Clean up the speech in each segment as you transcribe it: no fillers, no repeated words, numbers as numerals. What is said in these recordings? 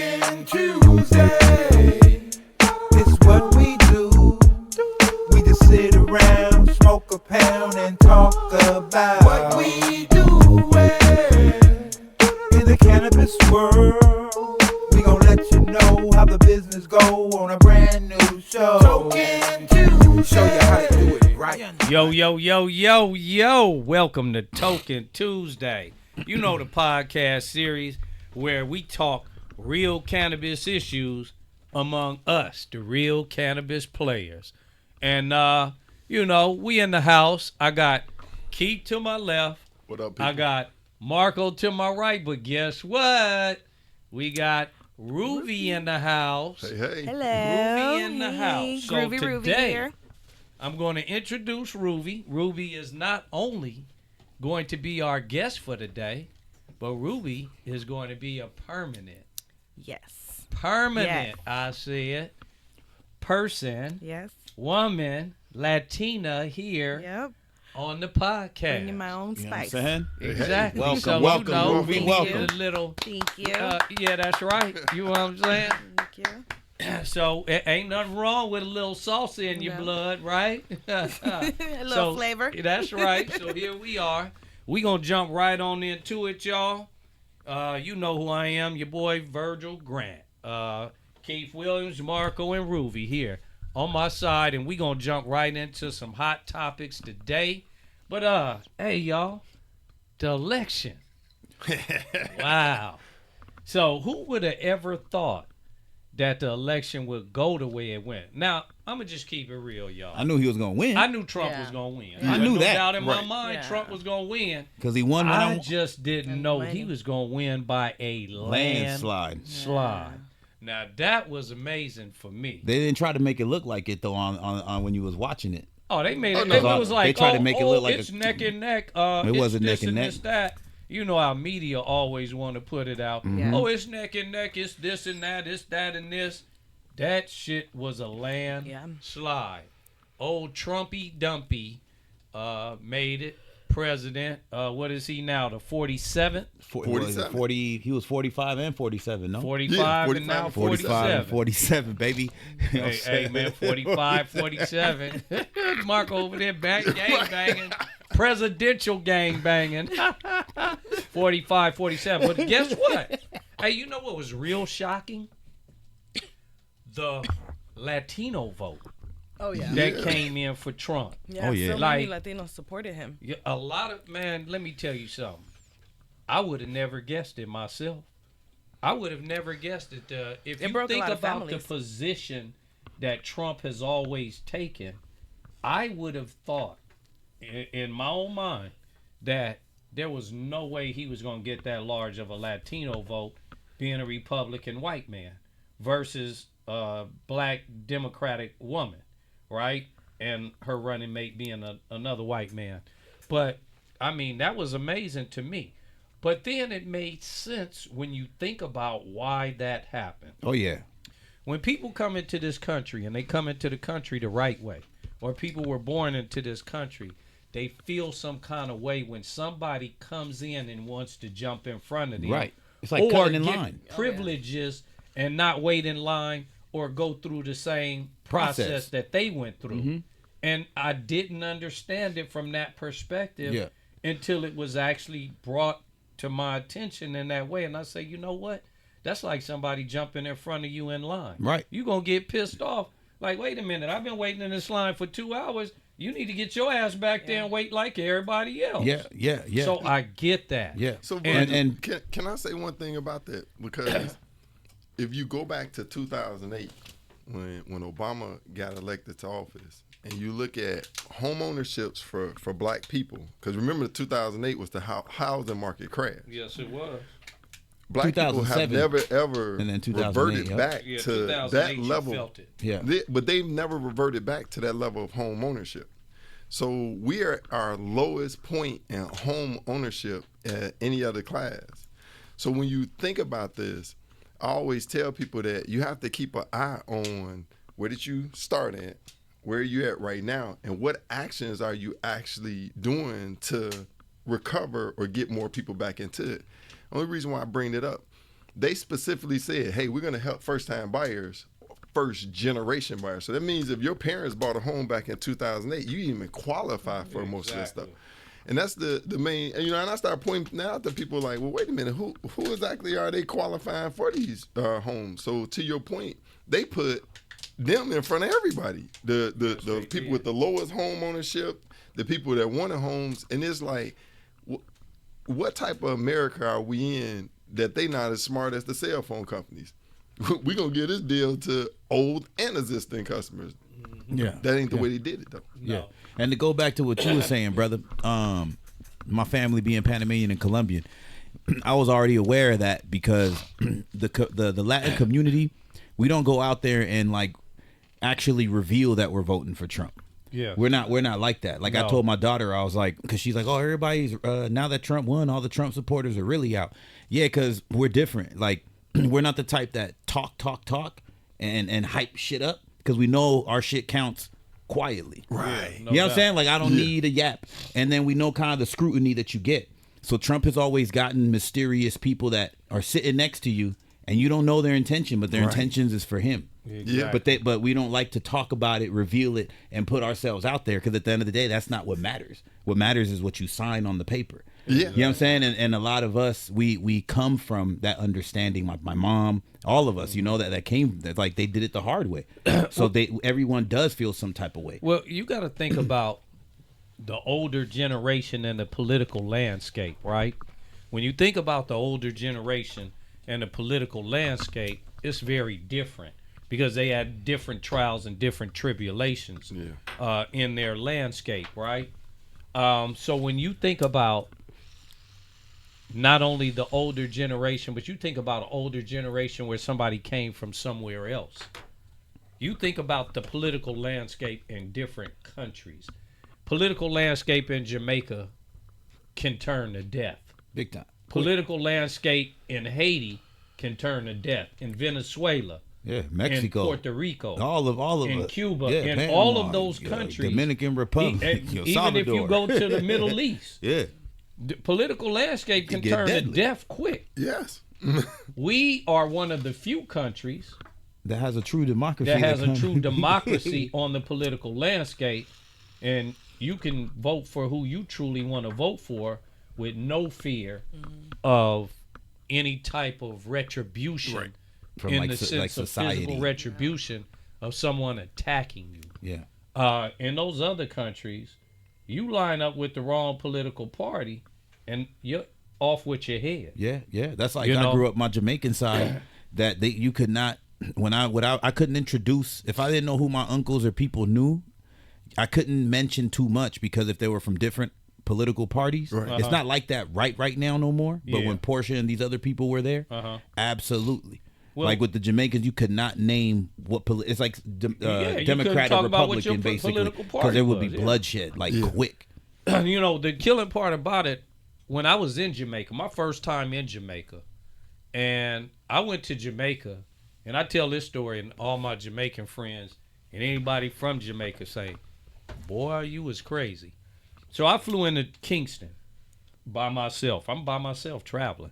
Talking Tuesday. It's what we do. We just sit around, smoke a pound, and talk about what we do in the cannabis world. We gon' let you know how the business go on a brand new show. Talking Tuesday. Show you how to do it right. Yo. Welcome to Token Tuesday. You know the podcast series where we talk real cannabis issues among us, the real cannabis players. And, we in the house. I got Keith to my left. What up, people? I got Marco to my right. But guess what? We got Ruvy in the house. Hey. Hello. Ruvy in the house. So Ruvy today, here. I'm going to introduce Ruvy. Ruvy is not only going to be our guest for today, but Ruvy is going to be a permanent. Yes. Permanent, Yes. I said. Person, Yes. woman, Latina here Yep. on the podcast. Bringing my own You know what I'm spice. saying? Exactly. Welcome, so, welcome, Ruvy, we need welcome. a little. Thank you. Yeah, that's right. You know what I'm saying? Thank you. So it ain't nothing wrong with a little salsa in your No. blood, right? A little flavor. That's right. So here we are. We gonna jump right on into it, y'all. You know who I am, your boy Virgil Grant. Keith Williams, Marco, and Ruvy here on my side, and we gonna jump right into some hot topics today. But hey y'all, the election. Wow. So who would have ever thought that the election would go the way it went? Now, I'm going to just keep it real, y'all. I knew he was going to win. I knew Trump Yeah. was going to win. Yeah. I knew no that. doubt in my Right. mind Yeah. Trump was going to win. Because he won when I just didn't And know winning. he was going to win by a landslide. landslide. Now, that was amazing for me. They didn't try to make it look like it, though, on when you was watching it. Oh, they made Oh, it. no. It was like, They tried to make it look like it's a- neck and neck. It wasn't this neck and neck. It's that. You know how media always want to put it out. Yeah. Oh, it's neck and neck. It's this and that. It's that and this. That shit was a landslide. Old Trumpy Dumpy made it president. What is he now? The 47th? 47. 40. He was 45 and 47, no? 45 and now 45 and 47. 47, baby. You know what I'm Hey, saying? man, 45, 47. Mark over there gang banging. Presidential gang banging. 45, 47. But guess what? Hey, you know what was real shocking? The Latino vote Oh, yeah. that came in for Trump. Yeah, Oh, yeah. so many Like- Latinos supported him. Yeah, a lot of, man, let me tell you something. I would have never guessed it myself. I would have never guessed it. If It you broke a think lot of about the families. position that Trump has always taken, I would have thought in my own mind that there was no way he was going to get that large of a Latino vote being a Republican white man versus a black Democratic woman, right? And her running mate being another white man. But, I mean, that was amazing to me. But then it made sense when you think about why that happened. Oh, yeah. When people come into this country, and they come into the country the right way, or people were born into this country, they feel some kind of way when somebody comes in and wants to jump in front of them. Right. It's like or cutting in get line. privileges and not wait in line or go through the same process that they went through. Mm-hmm. And I didn't understand it from that perspective Yeah. until it was actually brought to my attention in that way. And I say, you know what? That's like somebody jumping in front of you in line. Right. You're going to get pissed off. Like, wait a minute. I've been waiting in this line for 2 hours. You need to get your ass back there and wait like everybody else. Yeah. So I get that. Yeah. So, and can I say one thing about that? Because if you go back to 2008, when Obama got elected to office, and you look at home ownerships for black people, because remember 2008 was the housing market crash. Yes, it was. Black people have 2007, never ever and then 2008, reverted yep. back Yeah, to 2008 that you level. felt it. yeah. But they've never reverted back to that level of home ownership. So we are at our lowest point in home ownership at any other class. So when you think about this, I always tell people that you have to keep an eye on where did you start at, where are you at right now, and what actions are you actually doing to recover or get more people back into it. Only reason why I bring it up, they specifically said, hey, we're going to help first-time buyers, first-generation buyers. So that means if your parents bought a home back in 2008, you didn't even qualify for most of that stuff. And that's the main, and I start pointing out to people like, well, wait a minute, who exactly are they qualifying for these homes? So to your point, they put them in front of everybody. The people with the lowest home ownership, the people that wanted homes, and it's like, what type of America are we in that they not as smart as the cell phone companies? We're going to give this deal to old and existing customers. Yeah. That ain't the way they did it, though. Yeah. And to go back to what you were saying, brother, my family being Panamanian and Colombian, I was already aware of that because the Latin community, we don't go out there and like actually reveal that we're voting for Trump. Yeah, we're not like that. Like, no. I told my daughter, I was like, because she's like, oh, everybody's now that Trump won, all the Trump supporters are really out. Yeah, because we're different. Like, we're not the type that talk and hype shit up, because we know our shit counts quietly. Right. You know what I'm saying? Like, I don't need a yap. And then we know kind of the scrutiny that you get. So Trump has always gotten mysterious people that are sitting next to you and you don't know their intention, but their intentions is for him. Exactly. But we don't like to talk about it, reveal it, and put ourselves out there, because at the end of the day, that's not what matters. What matters is what you sign on the paper. Yeah. You know what I'm saying? And a lot of us, we come from that understanding. My mom, all of us, that came, that like they did it the hard way. So everyone does feel some type of way. Well, you got to think about the older generation and the political landscape, right? When you think about the older generation and the political landscape, it's very different, because they had different trials and different tribulations in their landscape, right? So when you think about not only the older generation, but you think about an older generation where somebody came from somewhere else, you think about the political landscape in different countries. Political landscape in Jamaica can turn to death. Big time. Political landscape in Haiti can turn to death. In Venezuela. Yeah, Mexico, in Puerto Rico, all of in it. Cuba, in Panama, all of those countries, Dominican Republic, even Salvador. if you go to the Middle East, the political landscape can turn to death quick. Yes. We are one of the few countries that has a true democracy. On the political landscape, and you can vote for who you truly want to vote for with no fear of any type of retribution. Right. From in like, the sense like of society. physical retribution of someone attacking you. Yeah. In those other countries, you line up with the wrong political party and you're off with your head. Yeah. That's like I grew up my Jamaican side that you could not, I couldn't introduce, if I didn't know who my uncles or people knew, I couldn't mention too much, because if they were from different political parties, it's not like that right now no more. But when Portia and these other people were there, absolutely. Well, like with the Jamaicans, you could not name what it's like Democrat or Republican, basically, because there would be bloodshed quick. The killing part about it, when I was in Jamaica, my first time in Jamaica, and I went to Jamaica, and I tell this story, and all my Jamaican friends and anybody from Jamaica say, boy, you was crazy. So I flew into Kingston by myself. I'm by myself traveling.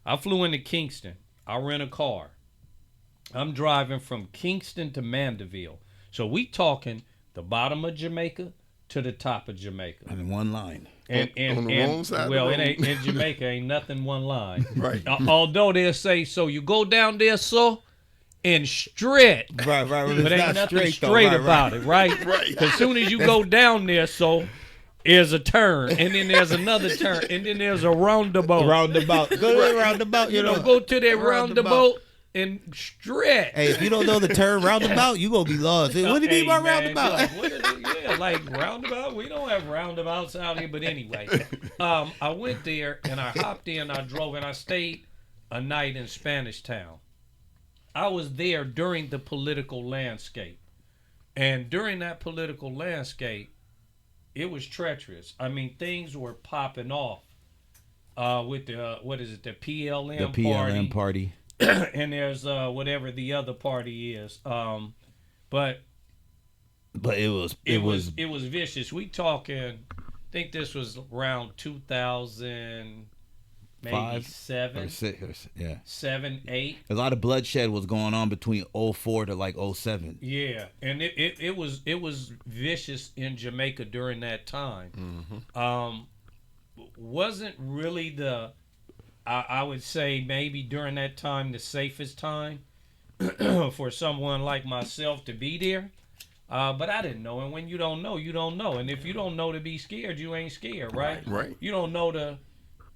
I flew into Kingston. I rent a car. I'm driving from Kingston to Mandeville. So we talking the bottom of Jamaica to the top of Jamaica. And in one line. On the wrong side well, of the road. it ain't in Jamaica, ain't nothing one line. Right. Although they'll say, so you go down there, so, and straight. Right. But ain't nothing straight about it, right? Right. As soon as you go down there, so, there's a turn, and then there's another turn, and then there's a roundabout. Go to the roundabout, go to that roundabout and straight. Hey, if you don't know the term roundabout, you gonna be lost. Hey, what do you mean by roundabout? Like roundabout. We don't have roundabouts out here, but anyway, I went there and I hopped in, I drove, and I stayed a night in Spanish Town. I was there during the political landscape, and during that political landscape, it was treacherous. I mean, things were popping off with the the PLM the PLM party. And there's whatever the other party is. But it was vicious. We talking, I think this was around 2000, maybe 5 7, or 6, yeah. 7, 8. A lot of bloodshed was going on between '04 to like '07. Yeah, and it was vicious in Jamaica during that time. Wasn't really I would say maybe during that time the safest time for someone like myself to be there. But I didn't know, and when you don't know, you don't know, and if you don't know to be scared, you ain't scared, right? Right. You don't know to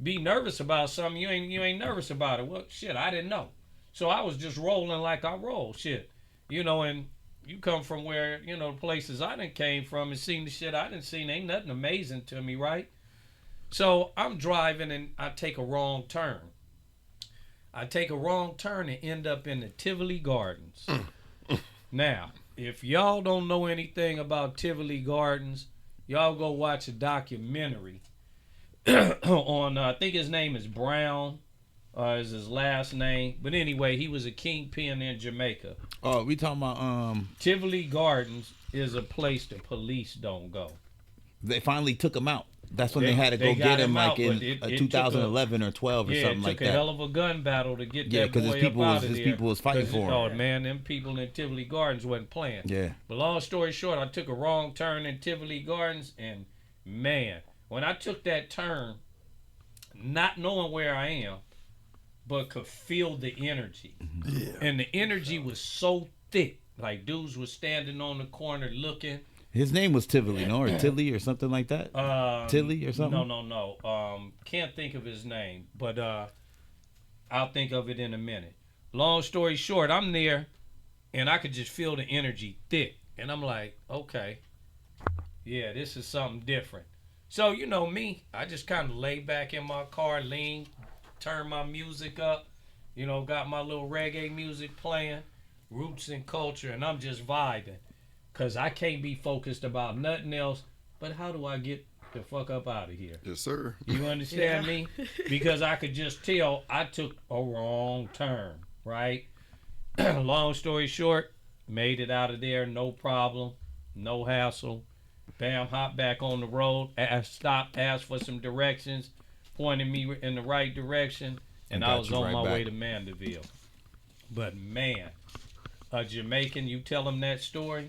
be nervous about something, you ain't nervous about it. Well, shit, I didn't know, so I was just rolling like I roll, shit, and you come from where places I done came from and seen the shit I done seen. Ain't nothing amazing to me, right? So I'm driving and I take a wrong turn. And end up in the Tivoli Gardens. Now, if y'all don't know anything about Tivoli Gardens, y'all go watch a documentary on, I think his name is Brown, is his last name. But anyway, he was a kingpin in Jamaica. Oh, we talking about Tivoli Gardens is a place the police don't go. They finally took him out. That's when they had to they go got get him him like out, in but it 2011 or 12 or Yeah, something it like took a that. hell of a gun battle to get that because boy his people up was out of his there. people was fighting for him. Oh man, them people in Tivoli Gardens wasn't playing. Yeah. But long story short, I took a wrong turn in Tivoli Gardens, and man, when I took that turn, not knowing where I am, but could feel the energy. Yeah. And the energy was so thick. Like dudes was standing on the corner looking. His name was Tivoli, no, or Tilly or something like that. Tilly or something. No. Can't think of his name, but I'll think of it in a minute. Long story short, I'm there, and I could just feel the energy thick, and I'm like, okay, yeah, this is something different. So you know me, I just kind of lay back in my car, lean, turn my music up, got my little reggae music playing, roots and culture, and I'm just vibing. Because I can't be focused about nothing else, but how do I get the fuck up out of here? Yes, sir. You understand me? Because I could just tell I took a wrong turn, right? Long story short, made it out of there, no problem, no hassle. Bam, hop back on the road, stopped, asked for some directions, pointed me in the right direction, and I was on my way to Mandeville. But man, a Jamaican, you tell them that story,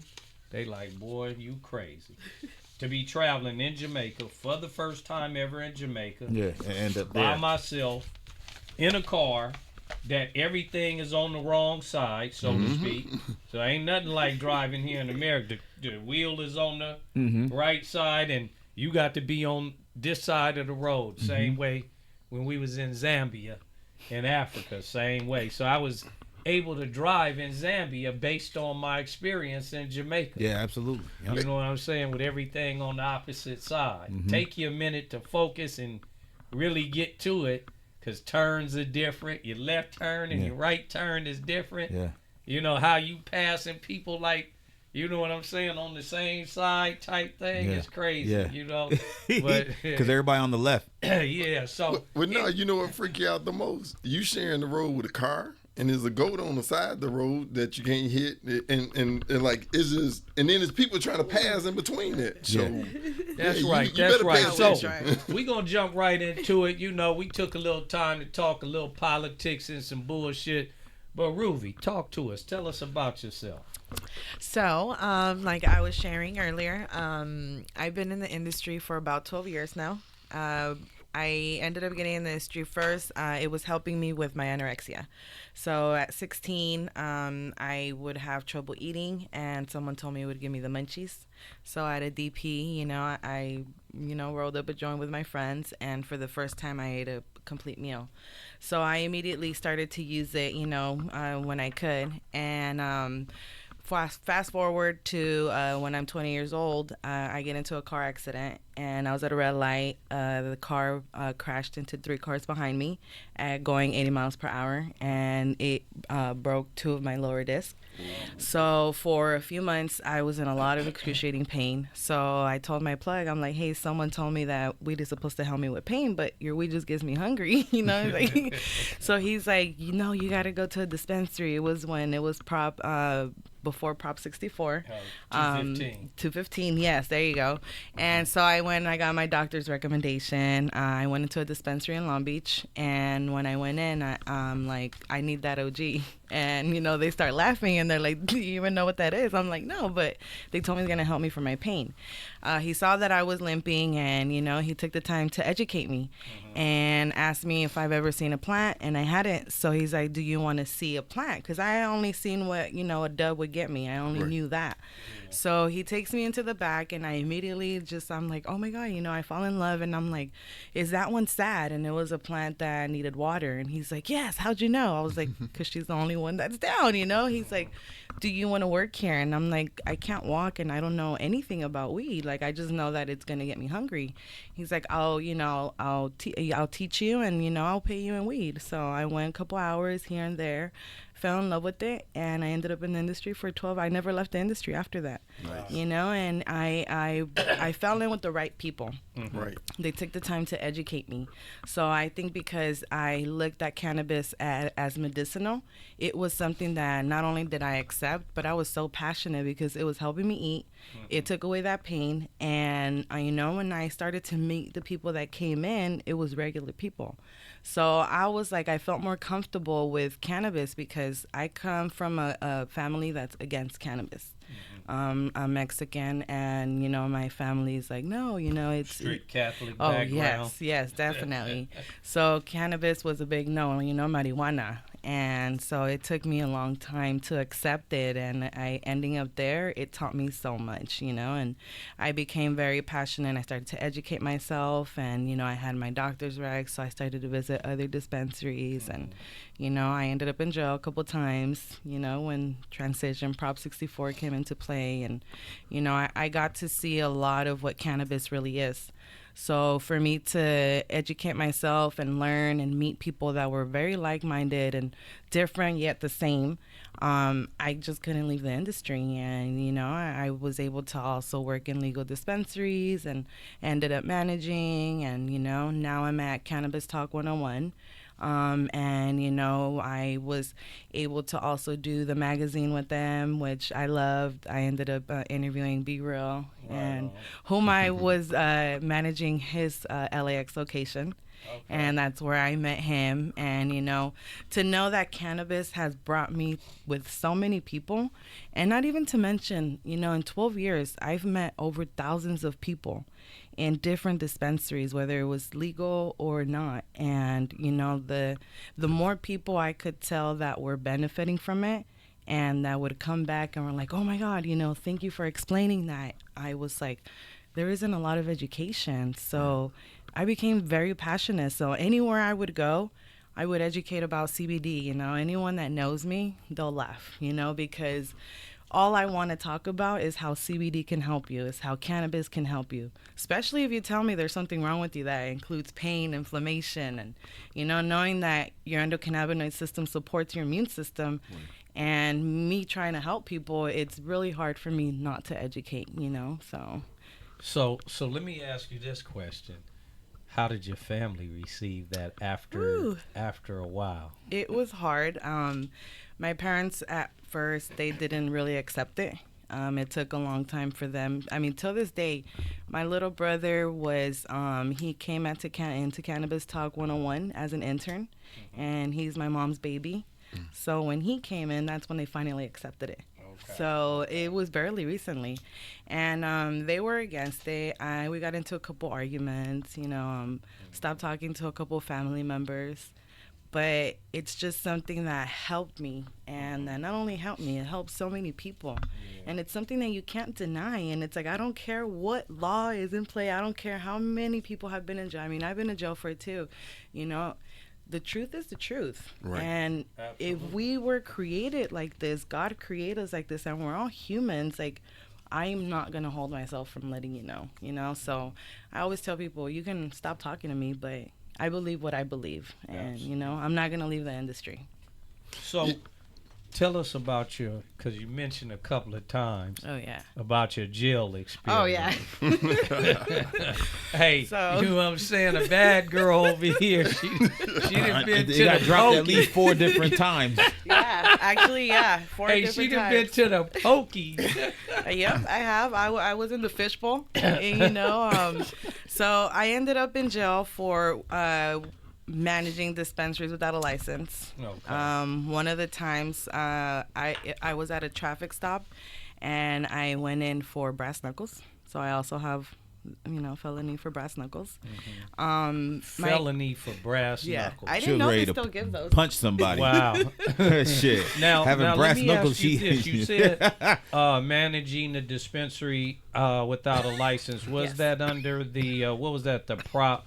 they like, boy, you crazy. To be traveling in Jamaica for the first time ever in Jamaica. Yeah, and by myself in a car that everything is on the wrong side, so to speak. So ain't nothing like driving here in America. The wheel is on the right side, and you got to be on this side of the road. Same way when we was in Zambia, in Africa, same way. So I was able to drive in Zambia based on my experience in Jamaica. Yeah, absolutely. Yep. You know what I'm saying? With everything on the opposite side. Take you a minute to focus and really get to it, because turns are different. Your left turn and your right turn is different. Yeah. You know how you passing people, like, you know what I'm saying, on the same side type thing. It's crazy, But because everybody on the left. Yeah, so. But no, you know what freak you out the most? You sharing the road with a car, and there's a goat on the side of the road that you can't hit, and like it's just, and then there's people trying to pass in between it. So that's you right. better pay So attention. we gonna jump right into it. We took a little time to talk a little politics and some bullshit. But Ruvy, talk to us. Tell us about yourself. So, like I was sharing earlier, I've been in the industry for about 12 years now. I ended up getting in the industry first. It was helping me with my anorexia. So at 16, I would have trouble eating, and someone told me it would give me the munchies. So at a DP, I rolled up a joint with my friends, and for the first time, I ate a complete meal. So I immediately started to use it, when I could, and fast forward to when I'm 20 years old, I get into a car accident, and I was at a red light. The car crashed into 3 cars behind me at going 80 miles per hour, and it broke 2 of my lower discs. So for a few months, I was in a lot of excruciating pain. So I told my plug, I'm like, hey, someone told me that weed is supposed to help me with pain, but your weed just gives me hungry, So he's like, you got to go to a dispensary. It was when it was before Prop 64. 215. 215, yes, there you go. And so I went and I got my doctor's recommendation. I went into a dispensary in Long Beach, and when I went in, I'm like, I need that OG. And, you know, they start laughing, and they're like, do you even know what that is? I'm like, no, but they told me it's going to help me for my pain. He saw that I was limping, and, you know, he took the time to educate me and asked me if I've ever seen a plant, and I hadn't. So he's like, do you want to see a plant? Because I only seen what, you know, a dub would get me. I only knew that. So he takes me into the back, and I immediately I'm like, oh my God, you know, I fall in love. And I'm like, is that one sad? And it was a plant that needed water. And he's like, yes, how'd you know? I was like, because she's the only one that's down, you know? He's like, do you want to work here? And I'm like, I can't walk, and I don't know anything about weed. Like, I just know that it's going to get me hungry. He's like, I'll teach you, and, you know, I'll pay you in weed. So I went a couple hours here and there, fell in love with it, and I ended up in the industry for 12. I never left the industry after that. Nice. You know, and I fell in with the right people. Right. They took the time to educate me. So I think because I looked at cannabis as medicinal, it was something that not only did I accept, but I was so passionate because it was helping me eat. It took away that pain. And, you know, when I started to meet the people that came in, it was regular people. So I was like, I felt more comfortable with cannabis because I come from a family that's against cannabis. I'm Mexican, and, you know, my family's like, no, you know, it's Strict Catholic background. background. Yes, definitely. So cannabis was a big no, you know, marijuana. And so it took me a long time to accept it, and I ending up there, it taught me so much, you know, and I became very passionate. I started to educate myself, and, you know, I had my doctor's regs, so I started to visit other dispensaries, and, you know, I ended up in jail a couple times, you know, when transition Prop 64 came into play, and, you know, I got to see a lot of what cannabis really is. So for me to educate myself and learn and meet people that were very like-minded and different yet the same, I just couldn't leave the industry. And, you know, I was able to also work in legal dispensaries and ended up managing. And, you know, now I'm at Cannabis Talk 101. And, you know, I was able to also do the magazine with them, which I loved. I ended up interviewing Be Real, and whom I was managing his LAX location. Okay. And that's where I met him. And, you know, to know that cannabis has brought me with so many people, and not even to mention, you know, in 12 years, I've met over thousands of people in different dispensaries, whether it was legal or not. And, you know, the more people I could tell that were benefiting from it and that would come back and were like, oh my God, you know, thank you for explaining that. I was like, there isn't a lot of education. So I became very passionate. So anywhere I would go, I would educate about CBD. You know, anyone that knows me, they'll laugh, you know, because all I want to talk about is how CBD can help you, is how cannabis can help you, especially if you tell me there's something wrong with you that includes pain, inflammation, and, you know, knowing that your endocannabinoid system supports your immune system. And me trying to help people, it's really hard for me not to educate, you know, So let me ask you this question. How did your family receive that after a while? It was hard. My parents at first, they didn't really accept it. It took a long time for them. I mean, till this day, my little brother was, he came into Cannabis Talk 101 as an intern, and he's my mom's baby. So when he came in, that's when they finally accepted it. Okay. So it was barely recently. And they were against it. We got into a couple arguments, you know, stopped talking to a couple family members. But it's just something that helped me, and that not only helped me, it helped so many people. Yeah. And it's something that you can't deny. And it's like, I don't care what law is in play. I don't care how many people have been in jail. I mean, I've been in jail for it too. You know, the truth is the truth. Right. And absolutely, if we were created like this, God created us like this, and we're all humans, like, I'm not going to hold myself from letting you know. So I always tell people, you can stop talking to me, but I believe what I believe. And, you know, I'm not going to leave the industry. So tell us about your, because you mentioned a couple of times Oh yeah. about your jail experience. Oh yeah. Hey, So- you know what I'm saying? A bad girl over here. She done been It to got the dropped at pokey. least 4 different times. Yeah. Actually, yeah. 4 Hey, different she done times. been to the pokey. Yep, I have. I was in the fishbowl, and, so I ended up in jail for managing dispensaries without a license. Okay. One of the times I was at a traffic stop, and I went in for brass knuckles. So I also have, felony for brass knuckles. Felony for brass Yeah, knuckles. I She didn't was know ready they to still give those. Punch somebody. Wow. Shit. Now, Having let brass me knuckles, ask you this. You she said managing the dispensary without a license. Was Yes. that under the what was that? The prop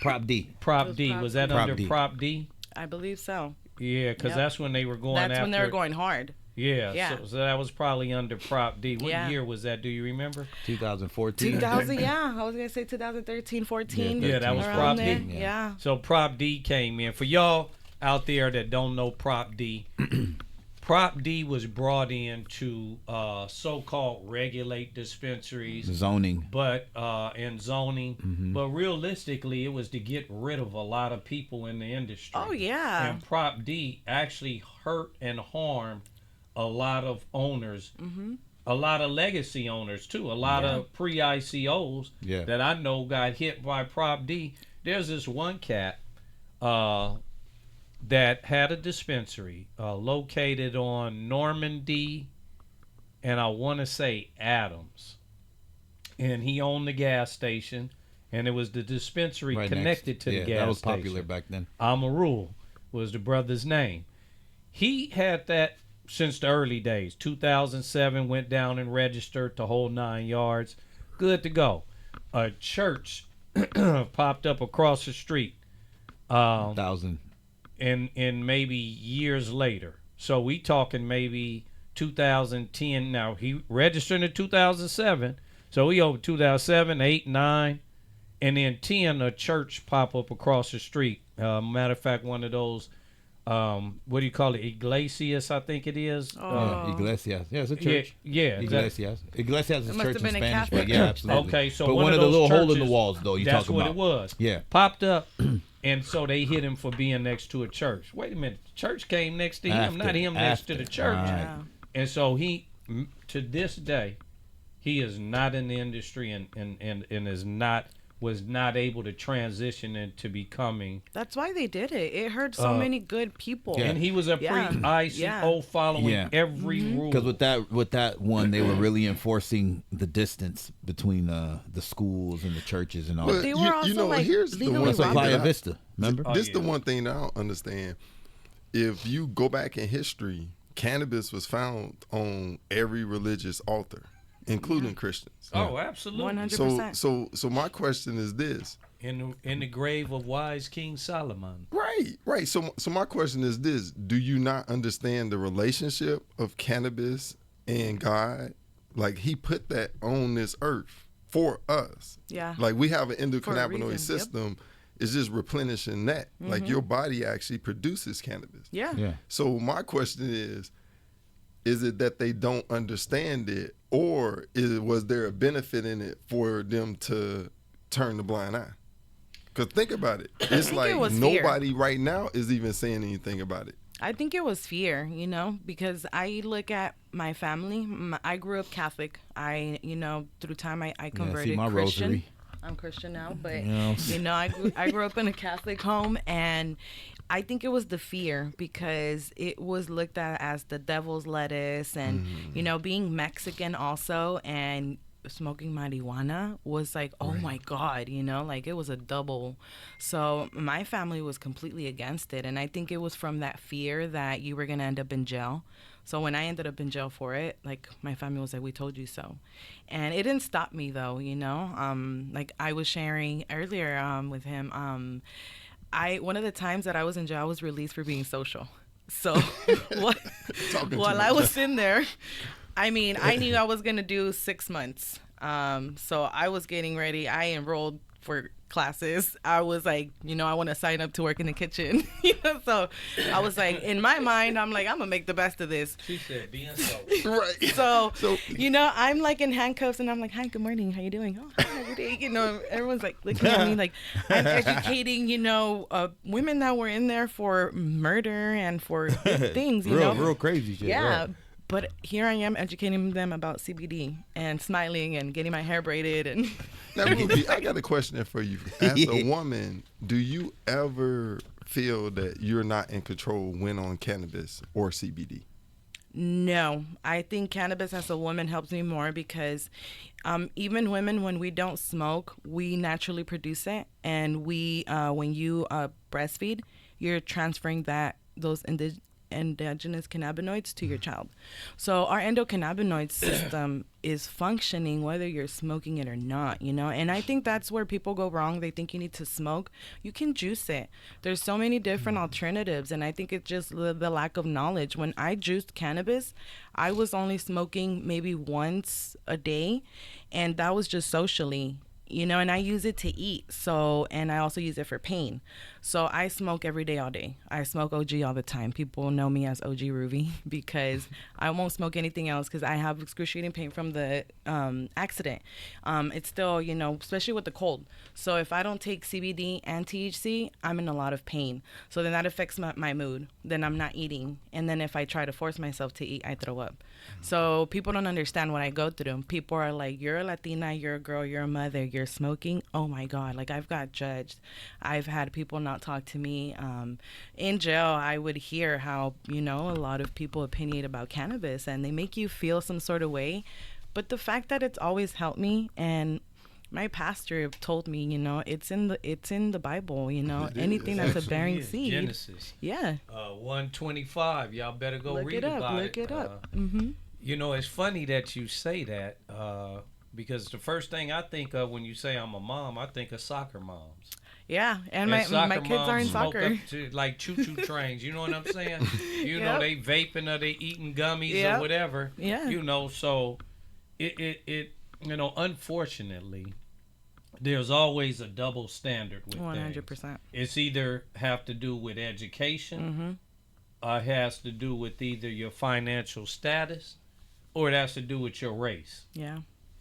Prop D. Prop It was D. Prop Was that Prop under D. Prop D? I believe so. Yeah, because Yep. that's when they were going That's after. when they were going hard. Yeah. Yeah. So that was probably under Prop D. What Yeah. year was that? Do you remember? 2014. 2000, yeah. I was gonna say 2013, 14. Yeah, that was around Prop there. D. Yeah. So Prop D came in. For y'all out there that don't know Prop D, Prop D was brought in to so-called regulate dispensaries, Zoning. but and zoning. Mm-hmm. But realistically, it was to get rid of a lot of people in the industry. Oh yeah. And Prop D actually hurt and harmed a lot of owners, a lot of legacy owners too, a lot of pre-ICOs Yeah. that I know got hit by Prop D. There's this one cat that had a dispensary located on Normandy and I want to say Adams. And he owned the gas station, and it was the dispensary Right connected next. to the Yeah, gas that was station. popular back then. Amarul was the brother's name. He had that since the early days. 2007, went down and registered the whole 9 yards. Good to go. A church popped up across the street. 1,000. In maybe years later. So we talking maybe 2010. Now he registered in 2007. So we over 2007, 8, 9, and then 10. A church pop up across the street. Matter of fact, one of those. What do you call it? Iglesias, I think it is. Yeah, Iglesias. Yeah, it's a church. Yeah. Iglesias. Iglesias is It must church have in been a Spanish, Catholic but yeah, church. absolutely. Okay, so but one one of of the those little hole in churches, the walls, though. You That's talking what about? it was. Yeah. Popped up, and so they hit him for being next to a church. Wait a minute, the church came next to him, After, not him next to the after. church. All right. Yeah. And so he, to this day, he is not in the industry and was not able to transition into becoming. That's why they did it. It hurt so many good people. Yeah. And he was a Yeah. pre-ICO Yeah. following Yeah. every rule. Because with that one, they were really enforcing the distance between the schools and the churches and all. But that. They were also, like, here's the legally one That's thing like robbing. that Playa Vista. Remember? This yeah. the one thing that I don't understand. If you go back in history, cannabis was found on every religious altar, including Christians. Oh, absolutely. 100%. So my question is this. In the grave of wise King Solomon. Right. So my question is this: do you not understand the relationship of cannabis and God? Like He put that on this earth for us. Yeah. Like we have an For a endocannabinoid reason, yep. system. It's just replenishing that. Like your body actually produces cannabis. Yeah. Yeah. So my question is it that they don't understand it, or was there a benefit in it for them to turn the blind eye? Because think about it. It's think like it was fear. nobody right now is even saying anything about it. I think it was fear, because I look at my family. I grew up Catholic. Through time I converted see my Christian. rosary. I'm Christian now, but Yeah. I grew up in a Catholic home, and I think it was the fear because it was looked at as the devil's lettuce, and being Mexican also, and smoking marijuana was like, oh my God, like it was a double. So my family was completely against it, and I think it was from that fear that you were gonna end up in jail. So when I ended up in jail for it, like my family was like, we told you so. And it didn't stop me though, like I was sharing earlier with him, one of the times that I was in jail, I was released for being social. So while I was in there, I knew I was going to do 6 months. So I was getting ready. I enrolled for classes, I was like, I want to sign up to work in the kitchen. So I was like, in my mind, I'm like, I'm gonna make the best of this. She said, being so. Right. So I'm like in handcuffs, and I'm like, hi, good morning, how you doing? Oh, hi, every day. Everyone's like looking at me like I'm educating, women that were in there for murder and for good things, real crazy shit. Yeah. Right. But here I am educating them about CBD and smiling and getting my hair braided. And Now, Ruvy, I got a question for you. As a woman, do you ever feel that you're not in control when on cannabis or CBD? No, I think cannabis as a woman helps me more because even women, when we don't smoke, we naturally produce it. And when you breastfeed, you're transferring those endogenous cannabinoids to your child. So our endocannabinoid system is functioning whether you're smoking it or not, and I think that's where people go wrong. They think you need to smoke. You can juice it. There's so many different alternatives, and I think it's just the lack of knowledge. When I juiced cannabis, I was only smoking maybe once a day, and that was just socially, and I use it to eat. And I also use it for pain. So I smoke every day, all day. I smoke OG all the time. People know me as OG Ruvy because I won't smoke anything else because I have excruciating pain from the accident. It's still, especially with the cold. So if I don't take CBD and THC, I'm in a lot of pain. So then that affects my mood. Then I'm not eating. And then if I try to force myself to eat, I throw up. So people don't understand what I go through. People are like, you're a Latina, you're a girl, you're a mother, you're smoking. Oh my God. Like I've got judged. I've had people not talk to me. In jail, I would hear how, a lot of people opinionate about cannabis and they make you feel some sort of way. But the fact that it's always helped me, and my pastor told me, it's in the Bible, anything that's a bearing seed. Genesis. Yeah. 125. Y'all better go read about it. Look it up. It's funny that you say that because the first thing I think of when you say I'm a mom, I think of soccer moms. Yeah, and my kids are in soccer. Up to, like choo-choo trains, you know what I'm saying? They vaping or they eating gummies or whatever. Yeah. So it unfortunately, there's always a double standard with 100%. Things. It's either have to do with education, it has to do with either your financial status, or it has to do with your race. Yeah.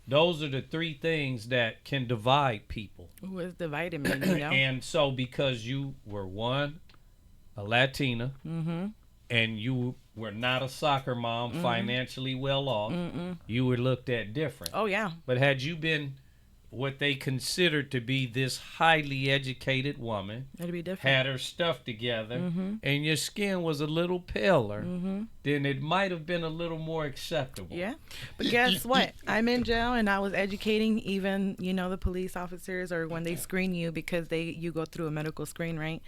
Those are the three things that can divide people. Who is dividing me, And so because you were a Latina, and you were not a soccer mom, financially well off, you were looked at different. Oh, yeah. But had you been what they considered to be this highly educated woman, it'd be different. Had her stuff together, and your skin was a little paler, then it might have been a little more acceptable. Yeah. But guess what? I'm in jail, and I was educating even, the police officers, or when they screen you, because you go through a medical screen, right?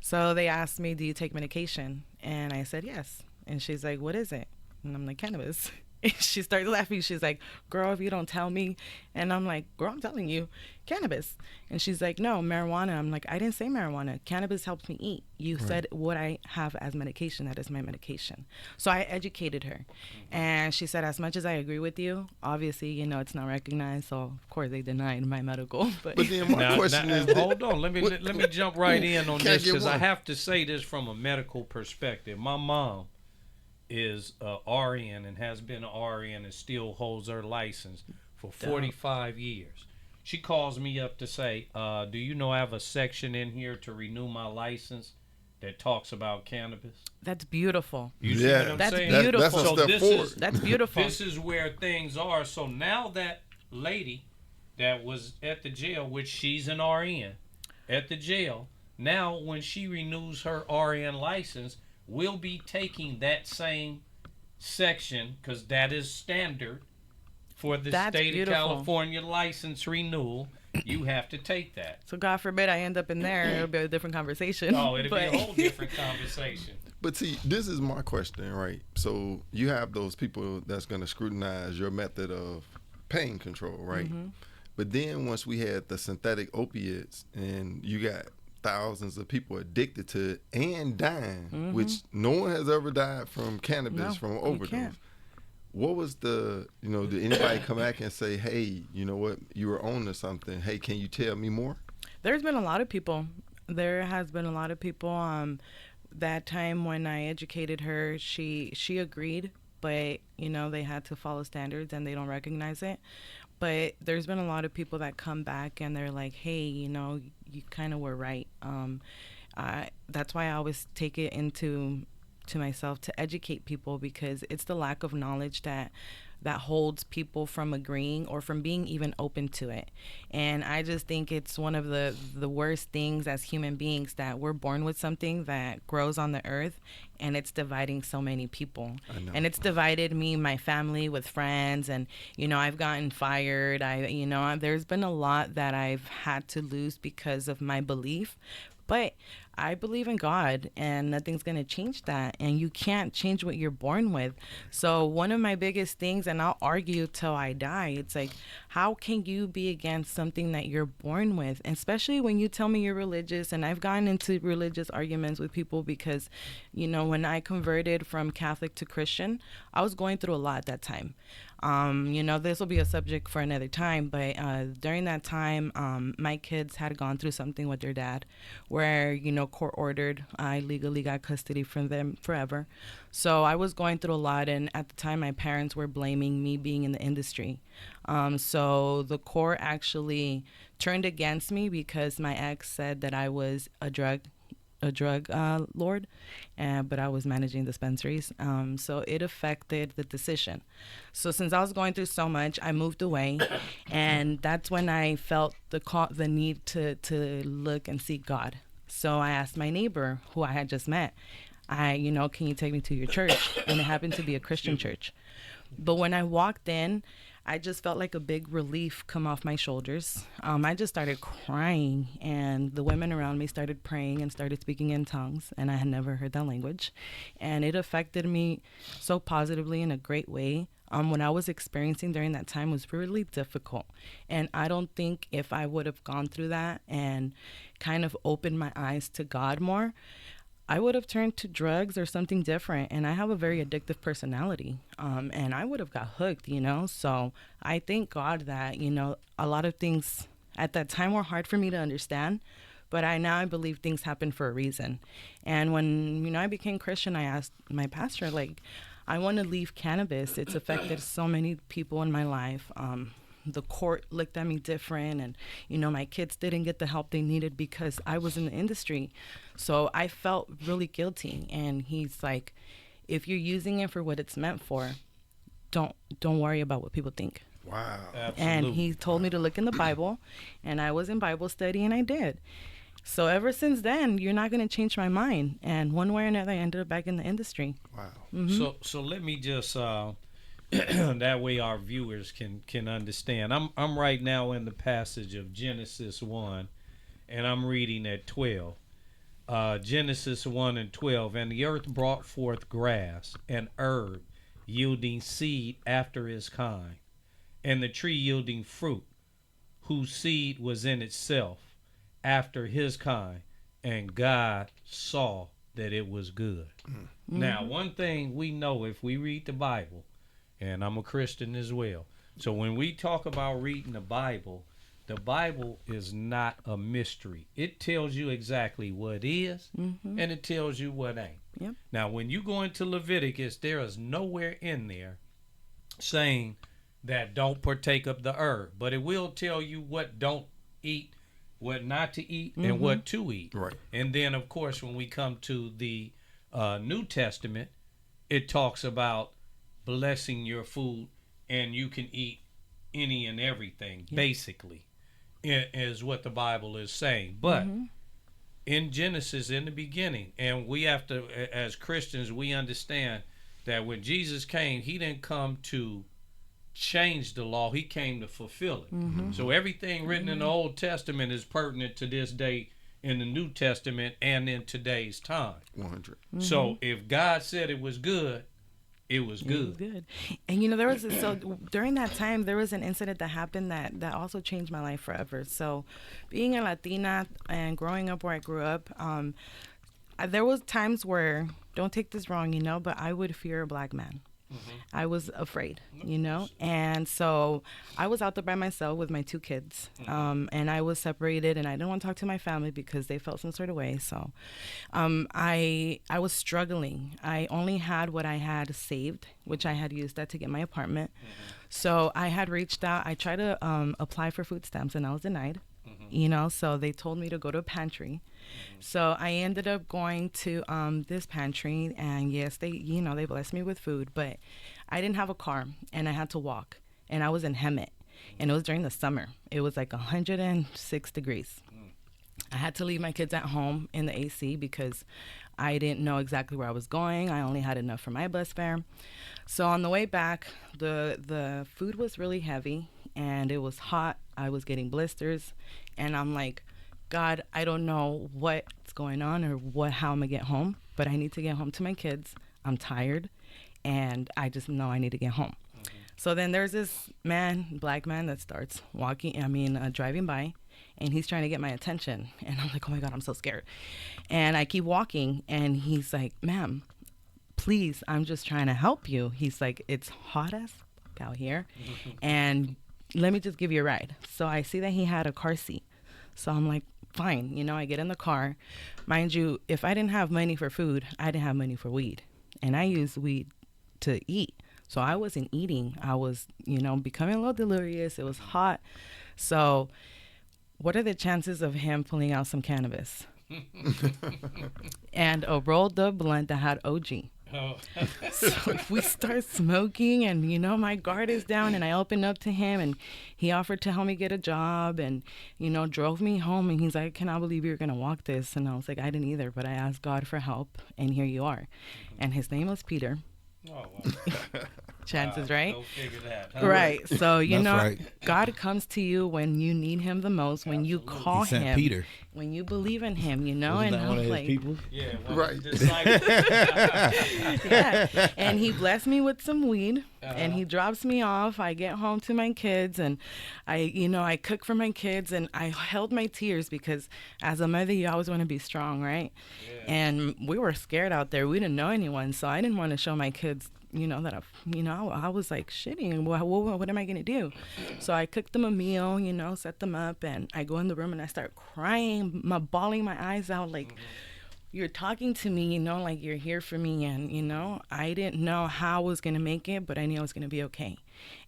So they asked me, do you take medication? And I said, yes. And she's like, what is it? And I'm like, cannabis. She started laughing. She's like, girl, if you don't tell me. And I'm like, girl, I'm telling you, cannabis. And she's like, no, marijuana. I'm like, I didn't say marijuana. Cannabis helps me eat. You said what I have as medication. That is my medication. So I educated her. And she said, as much as I agree with you, obviously, it's not recognized. So, of course, they denied my medical. But then my question is... Hold on. Let me jump right in on this, because I have to say this from a medical perspective. My mom is a RN and has been an RN and still holds her license for 45 years. She calls me up to say, do you know I have a section in here to renew my license that talks about cannabis? That's beautiful. You see what I'm that's saying? Beautiful. That's beautiful. This is where things are. So now that lady that was at the jail, which she's an RN at the jail, now when she renews her RN license, we'll be taking that same section, because that is standard for the state of California license renewal. You have to take that. So God forbid I end up in there, it'll be a different conversation. Oh, it'll be a whole different conversation. But see, this is my question, right? So you have those people that's going to scrutinize your method of pain control, right? But then once we had the synthetic opiates, and you got thousands of people addicted to it and dying, which no one has ever died from cannabis, from overdose. What was did anybody come back and say, hey, you know what, you were on to something, hey, can you tell me more? There's been a lot of people. There has been a lot of people. That time when I educated her, she agreed, but they had to follow standards and they don't recognize it. But there's been a lot of people that come back and they're like, hey, you kind of were right. That's why I always take it into to myself to educate people, because it's the lack of knowledge that holds people from agreeing or from being even open to it. And I just think it's one of the worst things as human beings, that we're born with something that grows on the earth and it's dividing so many people. And it's divided me, my family, with friends, and I've gotten fired. There's been a lot that I've had to lose because of my belief. But I believe in God, and nothing's going to change that. And you can't change what you're born with. So one of my biggest things, and I'll argue till I die, it's like, how can you be against something that you're born with? And especially when you tell me you're religious. And I've gotten into religious arguments with people because, when I converted from Catholic to Christian, I was going through a lot at that time. This will be a subject for another time, but during that time, my kids had gone through something with their dad where, court ordered. I legally got custody from them forever. So I was going through a lot, and at the time, my parents were blaming me being in the industry. So the court actually turned against me because my ex said that I was a drug lord, but I was managing dispensaries. So it affected the decision. So since I was going through so much, I moved away, and that's when I felt the need to look and seek God. So I asked my neighbor, who I had just met, can you take me to your church? And it happened to be a Christian church. But when I walked in, I just felt like a big relief come off my shoulders. I just started crying, and the women around me started praying and started speaking in tongues, and I had never heard that language. And it affected me so positively in a great way. What I was experiencing during that time was really difficult. And I don't think if I would have gone through that and kind of opened my eyes to God more, I would have turned to drugs or something different. And I have a very addictive personality. And I would have got hooked, So I thank God that, a lot of things at that time were hard for me to understand. But I believe things happen for a reason. And when, I became Christian, I asked my pastor, I want to leave cannabis. It's affected so many people in my life. The court looked at me different, and my kids didn't get the help they needed because I was in the industry. So I felt really guilty. And he's like, if you're using it for what it's meant for, don't worry about what people think. Wow. Absolutely. And he told me to look in the Bible, and I was in Bible study, and I did. So ever since then, you're not going to change my mind. And one way or another, I ended up back in the industry. Wow. Mm-hmm. So let me just that way our viewers can understand. I'm right now in the passage of Genesis 1, and I'm reading at 12. Genesis 1 and 12. And the earth brought forth grass and herb, yielding seed after his kind, and the tree yielding fruit, whose seed was in itself after his kind, and God saw that it was good. Mm-hmm. Now, one thing we know if we read the Bible, and I'm a Christian as well, so when we talk about reading the Bible is not a mystery. It tells you exactly what is, mm-hmm. and it tells you what ain't. Yep. Now, when you go into Leviticus, there is nowhere in there saying that don't partake of the herb, but it will tell you what don't eat, what not to eat, mm-hmm. and what to eat. Right. And then, of course, when we come to the New Testament, it talks about blessing your food, and you can eat any and everything, basically, is what the Bible is saying. But mm-hmm. in Genesis, in the beginning, and we have to, as Christians, we understand that when Jesus came, he didn't come to change the law, he came to fulfill it. Mm-hmm. So everything written mm-hmm. in the Old Testament is pertinent to this day in the New Testament and in today's time. 100. Mm-hmm. So if God said it was good, it was good. It was good. And there was during that time there was an incident that happened that also changed my life forever. So being a Latina and growing up where I grew up, there was times where, don't take this wrong, but I would fear a black man. I was afraid, you know? And so I was out there by myself with my 2 kids. And I was separated, and I didn't want to talk to my family because they felt some sort of way. So I was struggling. I only had what I had saved, which I had used that to get my apartment. So I had reached out. I tried to apply for food stamps, and I was denied. You know, so they told me to go to a pantry. So I ended up going to this pantry, and yes, they blessed me with food, but I didn't have a car, and I had to walk, and I was in Hemp, and it was during the summer. It was like 106 degrees. I had to leave my kids at home in the AC because I didn't know exactly where I was going. I only had enough for my bus fare. So on the way back, the food was really heavy, and it was hot. I was getting blisters, and I'm like, God, I don't know what's going on or how I'm gonna get home, but I need to get home to my kids. I'm tired, and I just know I need to get home. So then there's this black man that starts driving by, and he's trying to get my attention, and I'm like, oh my God, I'm so scared. And I keep walking, and he's like, ma'am, please, I'm just trying to help you. He's like, it's hot as fuck out here, and let me just give you a ride. So I see that he had a car seat. So I'm like, fine. You know, I get in the car. Mind you, if I didn't have money for food, I didn't have money for weed. And I use weed to eat. So I wasn't eating. I was, becoming a little delirious. It was hot. So what are the chances of him pulling out some cannabis? And a rolled up blunt that had OG. Oh. So we start smoking, and my guard is down, and I open up to him, and he offered to help me get a job, and drove me home, and he's like, I cannot believe you're gonna walk this. And I was like, I didn't either, but I asked God for help, and here you are. And his name was Peter. Oh, wow. Chances, right? Go figure that, huh? Right. So Right. God comes to you when you need him the most, when you call He sent him, Peter. when you believe in him, Wasn't and that one of his people? Yeah, Right. yeah. And he blessed me with some weed, and he drops me off. I get home to my kids, and I cook for my kids, and I held my tears because as a mother, you always want to be strong, right? Yeah. And we were scared out there. We didn't know anyone, so I didn't want to show my kids I was like, shitting, what am I going to do? So I cooked them a meal, set them up, and I go in the room and I start crying, bawling my eyes out, like, you're talking to me, like you're here for me. And, I didn't know how I was going to make it, but I knew I was going to be okay.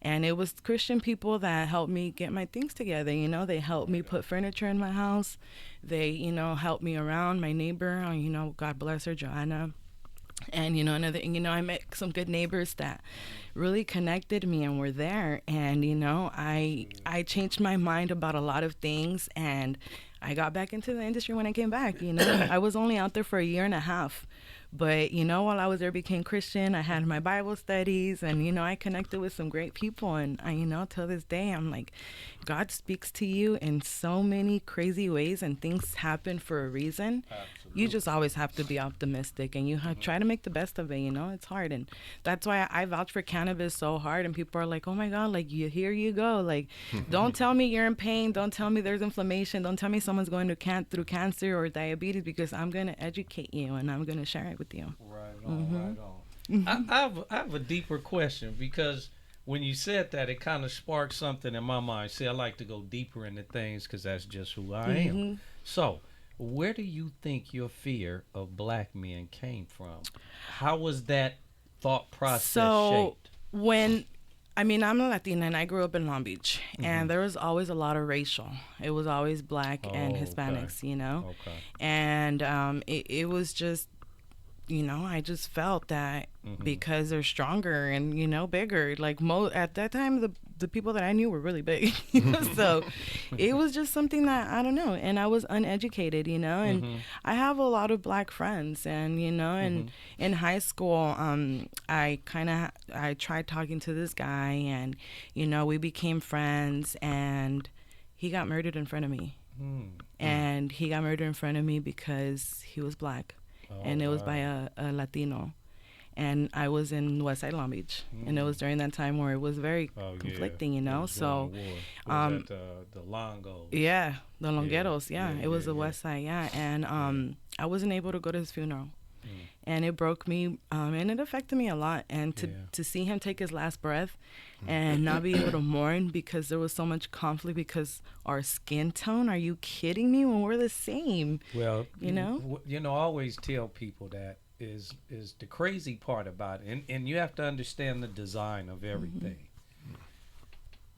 And it was Christian people that helped me get my things together. They helped me put furniture in my house. They, helped me around. My neighbor, God bless her, Joanna. And, I met some good neighbors that really connected me and were there. And, I changed my mind about a lot of things, and I got back into the industry when I came back. I was only out there for a year and a half. But, while I was there, became Christian. I had my Bible studies, and, I connected with some great people. And, till this day, I'm like, God speaks to you in so many crazy ways, and things happen for a reason. Absolutely. You just always have to be optimistic, and you try to make the best of it. It's hard. And that's why I vouch for cannabis so hard. And people are like, oh, my God, like, here you go. Like, don't tell me you're in pain. Don't tell me there's inflammation. Don't tell me someone's going through cancer or diabetes, because I'm going to educate you, and I'm going to share it with you. Right on, right on. I have a deeper question, because when you said that, it kind of sparked something in my mind. See, I like to go deeper into things because that's just who I am. So, where do you think your fear of black men came from? How was that thought process shaped? I'm a Latina, and I grew up in Long Beach, and there was always a lot of racial. It was always black and Hispanics, Okay. And it was just, I just felt that because they're stronger and, bigger. Like, at that time, the people that I knew were really big. So it was just something that, I don't know. And I was uneducated, and I have a lot of black friends. And, and in high school, I tried talking to this guy, and, we became friends, and he got murdered in front of me. And he got murdered in front of me because he was black. And it was by a Latino. And I was in West Side Long Beach. And it was during that time where it was very conflicting, So, was that the Longos? Yeah, the Longueros, it was the West Side, And I wasn't able to go to his funeral. And it broke me, and it affected me a lot. And to see him take his last breath and not be able to mourn because there was so much conflict because our skin tone. Are you kidding me? When we're the same. Well, you know, I always tell people that is the crazy part about it, and you have to understand the design of everything.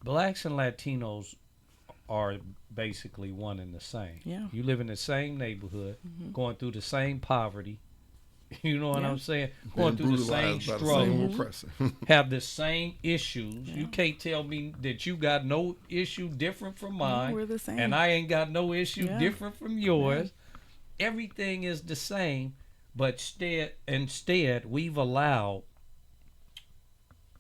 Blacks and Latinos are basically one and the same. Yeah. You live in the same neighborhood, going through the same poverty. You know what I'm saying? Going through the same struggles, have the same issues. You can't tell me that you got no issue different from mine. We're the same. And I ain't got no issue different from yours. Everything is the same, but instead we've allowed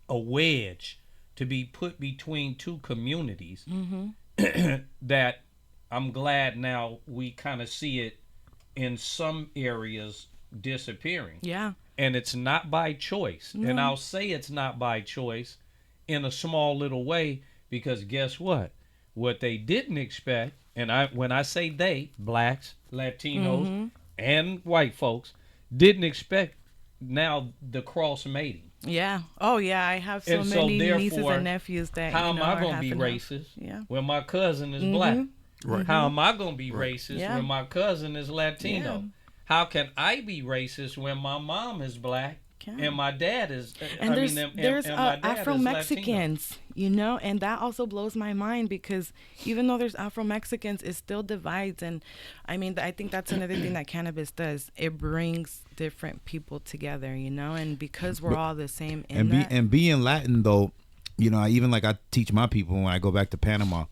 a wedge to be put between two communities that I'm glad now we kind of see it in some areas disappearing. Yeah. And it's not by choice. No. And I'll say it's not by choice in a small little way, because guess what? What they didn't expect, and when I say they, blacks, Latinos, and white folks, didn't expect now the cross mating. Yeah. Oh, yeah. I have so many nieces and nephews that how am I going to be enough. racist when my cousin is black? Right. How am I going to be racist when my cousin is Latino? Yeah. How can I be racist when my mom is black and my dad is? And there's my dad Afro-Mexicans, and that also blows my mind, because even though there's Afro-Mexicans, it still divides. And I mean, I think that's another thing that cannabis does. It brings different people together, and because we're all the same. And being Latin, though, I teach my people when I go back to Panama.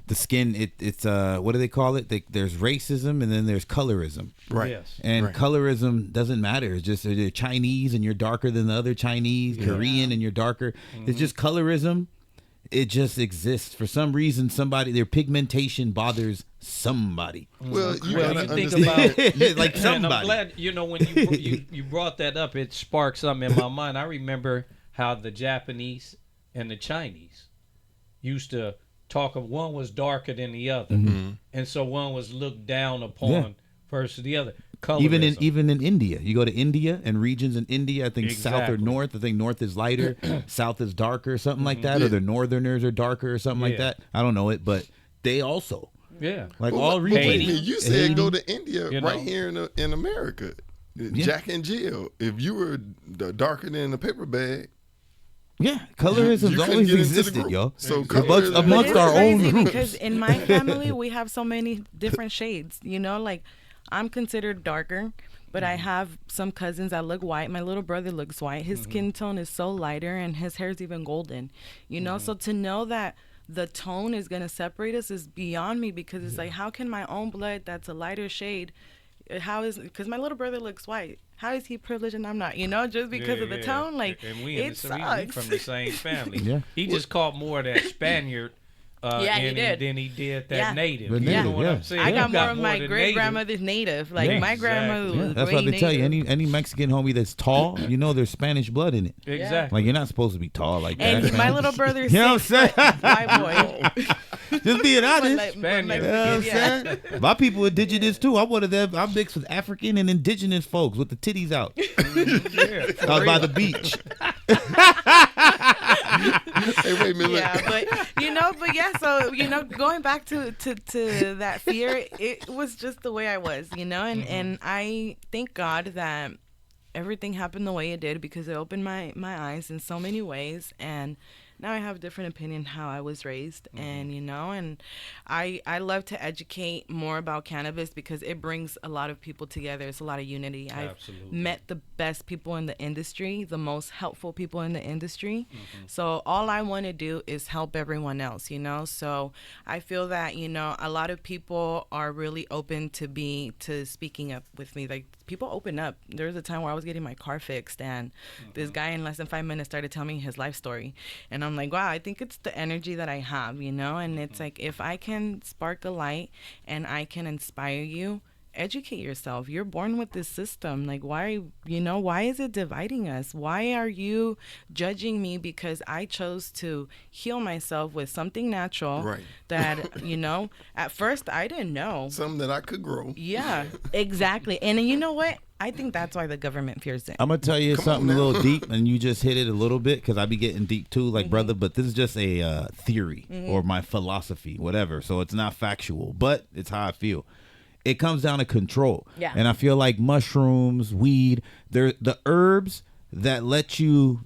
The skin, it's what do they call it? There's racism and then there's colorism. Right. Yes. And colorism doesn't matter. It's just you're Chinese and you're darker than the other Chinese, Korean and you're darker. It's just colorism. It just exists. For some reason, their pigmentation bothers somebody. Well, you think about like somebody. And I'm glad, when you brought that up, it sparked something in my mind. I remember how the Japanese and the Chinese used to talk of one was darker than the other, and so one was looked down upon versus the other. Colorism. Even in India, you go to India and regions in India, I think south or north. I think north is lighter, south is darker, something like that, or the northerners are darker or something like that. I don't know it, but they also all regions. You said go to India right here in America. Jack and Jill. If you were darker than a paper bag. Yeah, colorism's always existed, yo. So amongst our own groups. Because in my family, we have so many different shades. Like I'm considered darker, but I have some cousins that look white. My little brother looks white. His skin tone is so lighter, and his hair's even golden. So to know that the tone is gonna separate us is beyond me, because it's like, how can my own blood that's a lighter shade? Because my little brother looks white. How is he privileged and I'm not? Just because of the tone? Like, and we sucks. from the same family. He just caught more of that Spaniard he did. than he did that native. The You know what I'm saying? I got more of more my than great grandmother's native. Like my grandmother was That's why they tell you, any Mexican homie that's tall, there's Spanish blood in it. Exactly. Like, you're not supposed to be tall like that. And my little brother's You know what I'm saying? white boy. Just being honest. Spaniard. You know what I'm saying? My people are indigenous too. I'm one of them. I'm mixed with African and indigenous folks with the titties out. I was by the beach. Hey, wait a minute. Yeah, so going back to that fear, it was just the way I was, and I thank God that everything happened the way it did, because it opened my eyes in so many ways. And now I have a different opinion how I was raised. And and I love to educate more about cannabis, because it brings a lot of people together. It's a lot of unity. I've met the best people in the industry, the most helpful people in the industry. So all I want to do is help everyone else, so I feel that a lot of people are really open to speaking up with me. Like, people open up. There was a time where I was getting my car fixed, and this guy in less than 5 minutes started telling me his life story. And I'm like, wow, I think it's the energy that I have, and it's like, if I can spark a light and I can inspire you, educate yourself. You're born with this system. Like, why is it dividing us? Why are you judging me because I chose to heal myself with something natural that, at first I didn't know. Something that I could grow. Yeah, exactly. And you know what? I think that's why the government fears it. I'm gonna tell you Come something a on now. little deep, and you just hit it a little bit because I be getting deep too, like brother. But this is just a theory or my philosophy, whatever. So it's not factual, but it's how I feel. It comes down to control. Yeah. And I feel like mushrooms, weed, they're the herbs that let you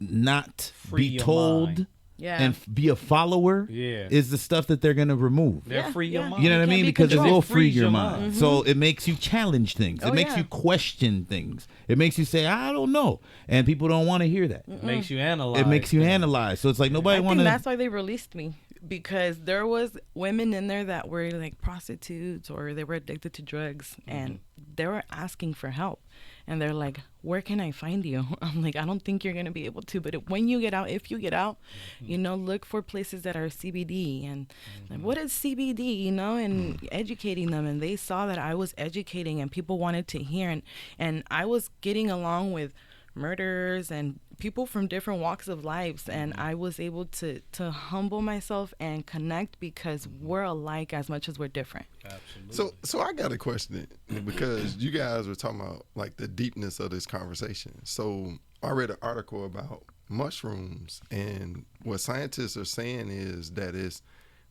not Free be your told mind. Yeah. and be a follower. Yeah. Is the stuff that they're gonna remove. They're Yeah, free your yeah. mind. You know what I can't mean? be Because it controlled. will It free frees your your mind. mind. So it makes you challenge things. Oh, It makes yeah. you question things. It makes you say, I don't know. And people don't want to hear that. It makes you analyze. It makes you things. analyze. So it's like I nobody think want to. that's why they released me, because there was women in there that were like prostitutes or they were addicted to drugs, and they were asking for help, and they're like, where can I find you? I'm like, I don't think you're gonna be able to, but when you get out, if you get out, look for places that are CBD, and like, what is CBD, and educating them. And they saw that I was educating and people wanted to hear, and I was getting along with murderers and people from different walks of lives, and I was able to humble myself and connect, because we're alike as much as we're different. Absolutely. So I got a question, because you guys were talking about like the deepness of this conversation. So I read an article about mushrooms, and what scientists are saying is that it's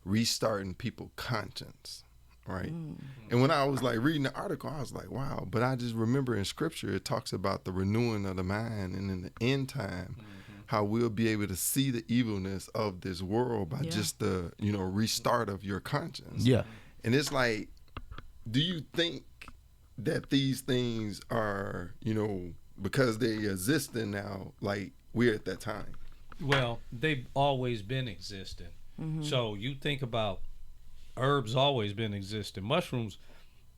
restarting people's conscience, right? And when I was like reading the article, I was like, wow. But I just remember in scripture it talks about the renewing of the mind, and in the end time, how we'll be able to see the evilness of this world by just the restart of your conscience. Yeah. And it's like, do you think that these things are, because they existing now, like we're at that time? Well, they've always been existing. So you think about herbs always been existing. Mushrooms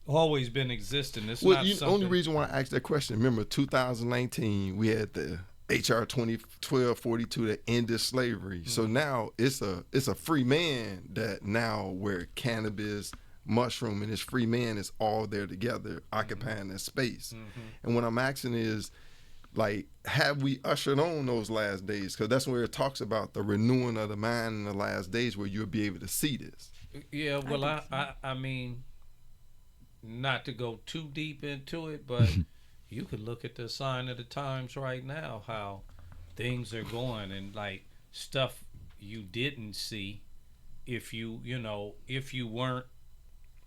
always been existing. It's not The something. only reason why I asked that question, remember 2019, we had the HR 1242 that ended slavery. So now it's a free man that now where cannabis, mushroom, and this free man is all there together, occupying that space. And what I'm asking is, like, have we ushered on those last days? Because that's where it talks about the renewing of the mind in the last days, where you'll be able to see this. Yeah, well, I mean, not to go too deep into it, but you could look at the sign of the times right now, how things are going, and like stuff you didn't see if you weren't,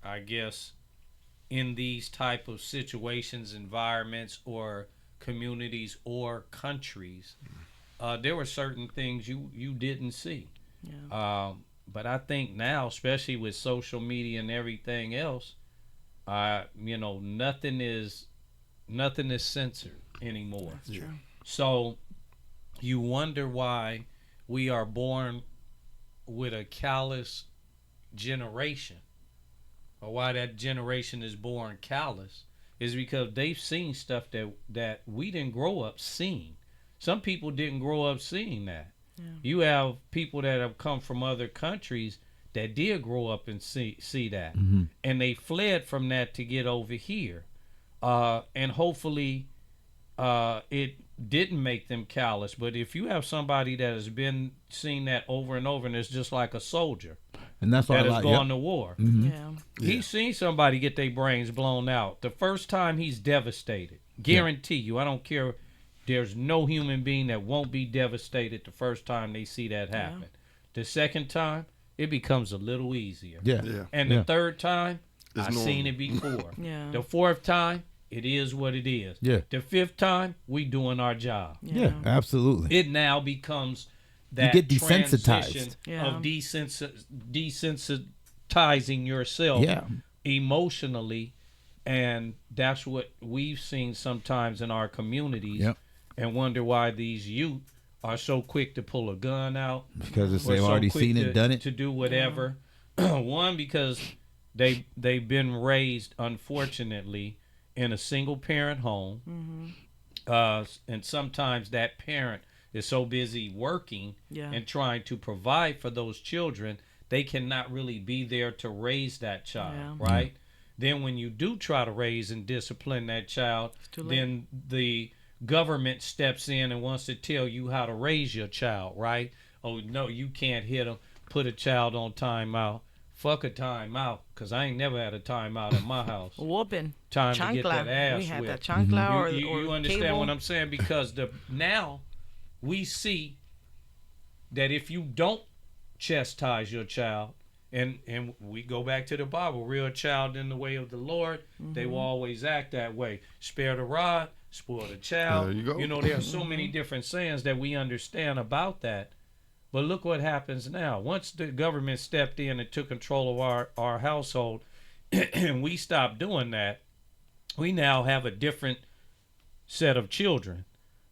I guess, in these type of situations, environments, or communities or countries. There were certain things you didn't see. Yeah. But I think now, especially with social media and everything else, nothing is censored anymore. That's true. So you wonder why we are born with a callous generation, or why that generation is born callous, is because they've seen stuff that we didn't grow up seeing. Some people didn't grow up seeing that. Yeah. You have people that have come from other countries that did grow up and see that, and they fled from that to get over here, and hopefully it didn't make them callous. But if you have somebody that has been seeing that over and over, and it's just like a soldier And that's why that I has like. gone to war, Yeah. he's seen somebody get their brains blown out. The first time, he's devastated. Guarantee you, I don't care. There's no human being that won't be devastated the first time they see that happen. The second time, it becomes a little easier. Yeah. And the third time, It's I've seen normal. it before. Yeah. The fourth time, it is what it is. Yeah. The fifth time, we doing our job. Yeah, absolutely. It now becomes that get desensitized. transition Yeah. of desensitizing yourself Yeah. emotionally, and that's what we've seen sometimes in our communities. Yep. And wonder why these youth are so quick to pull a gun out, Because or they've so already quick seen it, done it. to do whatever. One, because they've been raised, unfortunately, in a single parent home, and sometimes that parent is so busy working and trying to provide for those children, they cannot really be there to raise that child, right? Then when you do try to raise and discipline that child, then the government steps in and wants to tell you how to raise your child, right? Oh, no, you can't hit them. Put a child on timeout. fuck a timeout, because I ain't never had a timeout in my house. Whooping. Time to get that ass We had that whipped. chancla You or understand cable. what I'm saying? Because now we see that if you don't chastise your child, and we go back to the Bible, real child in the way of the Lord, they will always act that way. Spare the rod, spoil the child. There you go. You know, there are so many different sayings that we understand about that. But look what happens now. Once the government stepped in and took control of our household, and we stopped doing that, we now have a different set of children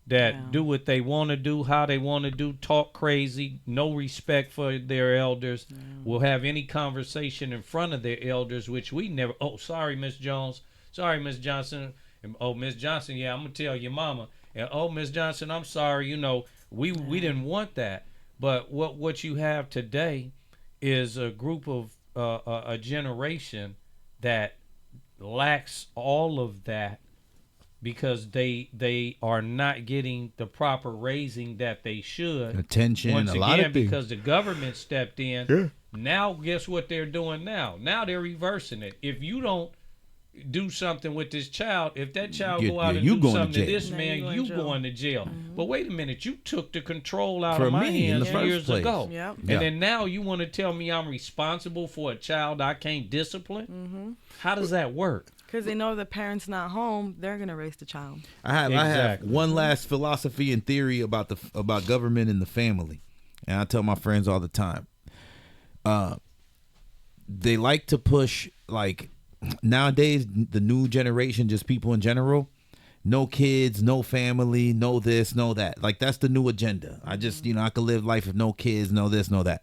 that do what they want to do, how they want to do, talk crazy, no respect for their elders, will have any conversation in front of their elders, which we never. Oh, sorry, Miss Jones. Sorry, Miss Johnson. And, oh, Miss Johnson, yeah, I'm going to tell your mama. And, oh, Miss Johnson, I'm sorry. You know, we didn't want that. But what you have today is a group of a generation that lacks all of that, because they are not getting the proper raising that they should. Attention, Once a again, lot of things. because the government stepped in. Yeah. Now, guess what they're doing now? Now they're reversing it. If you don't do something with this child, if that child go out and you do going to something to jail. this Now man, you you going to going to jail. But wait a minute, you took the control out For of my me in the hands first years place. ago. Yep. And Yeah. then now you want to tell me I'm responsible for a child I can't discipline? How does that work? Because they know the parent's not home, they're going to raise the child. I have Exactly. one last philosophy and theory about government and the family, and I tell my friends all the time. They like to push, like, nowadays the new generation, just people in general, no kids, no family, no this, no that. Like, that's the new agenda. I just, I could live life with no kids, no this, no that,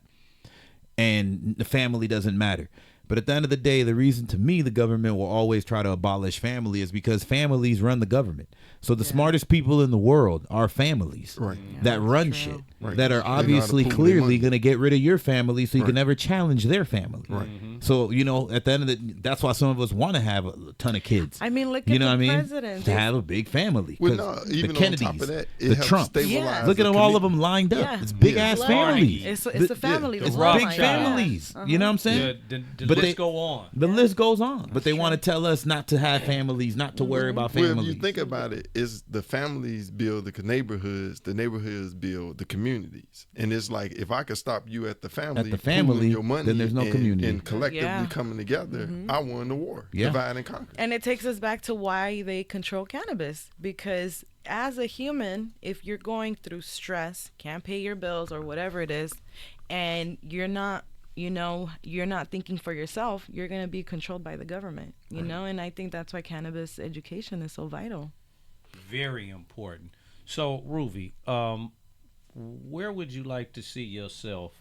and the family doesn't matter. But at the end of the day, the reason to me the government will always try to abolish family is because families run the government. So the smartest people in the world are families that run shit, that are obviously pool their clearly money. going to get rid of your family so you can never challenge their family. Right. So, at the end of that's why some of us want to have a ton of kids. I mean, look You at know the what I mean? president. To have a big family. Well, 'Cause no, even the on Kennedys, top of that, it the helps Trump. stabilize Look the at all of community. them lined up. Yeah. It's big Yeah. ass Blood. families. It's a family. the that's Rock Big fine. families. You know what I'm saying? The But list they- go on. The list goes on, but they want to tell us not to have families, not to worry about Well, families. if you think about it, it's the families build the neighborhoods build the communities. And it's like, if I could stop you at the family, pooling your money, then there's no community. and collectively Yeah. coming together, I won the war. Yeah. Divide and conquer. And it takes us back to why they control cannabis. Because as a human, if you're going through stress, can't pay your bills or whatever it is, and you're not thinking for yourself, you're going to be controlled by the government, and I think that's why cannabis education is so vital. Very important. So, Ruvy, where would you like to see yourself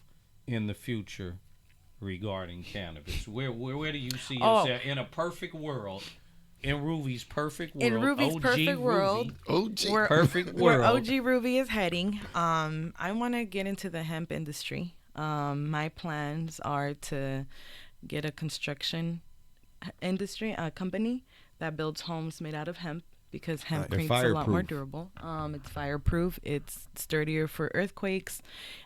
in the future regarding cannabis? Where do you see yourself in a perfect world? In Ruvy's perfect world. In Ruvy's OG perfect world, OG. Perfect where world. OG Ruvy is heading, I want to get into the hemp industry. My plans are to get a construction industry, a company that builds homes made out of hemp, because hemp They're makes a lot more fireproof. durable. It's fireproof. It's sturdier for earthquakes,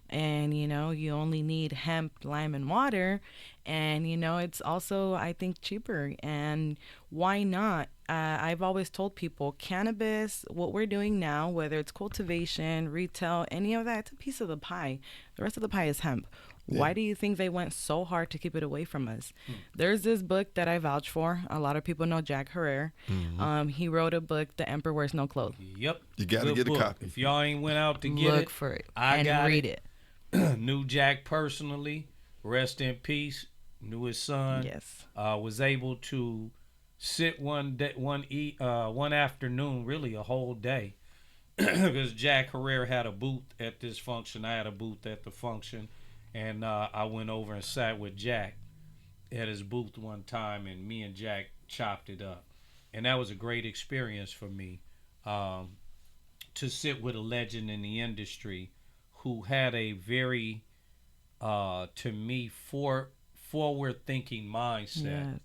and you only need hemp, lime, and water, and it's also, I think, cheaper. And why not? I've always told people, cannabis, what we're doing now, whether it's cultivation, retail, any of that, it's a piece of the pie. The rest of the pie is hemp. Why do you think they went so hard to keep it away from us? There's this book that I vouch for. A lot of people know Jack Herrera. He wrote a book, The Emperor Wears No Clothes. Yep. You got to Good get a book. copy. If y'all ain't went out to get Look it, for it I and got read it. Knew Jack personally. Rest in peace. Knew his son. Yes. Was able to sit one afternoon, really a whole day, because Jack Herrera had a booth at this function. I had a booth at the function, and I went over and sat with Jack at his booth one time, and me and Jack chopped it up, and that was a great experience for me, to sit with a legend in the industry who had a very, to me, forward-thinking mindset. Yes.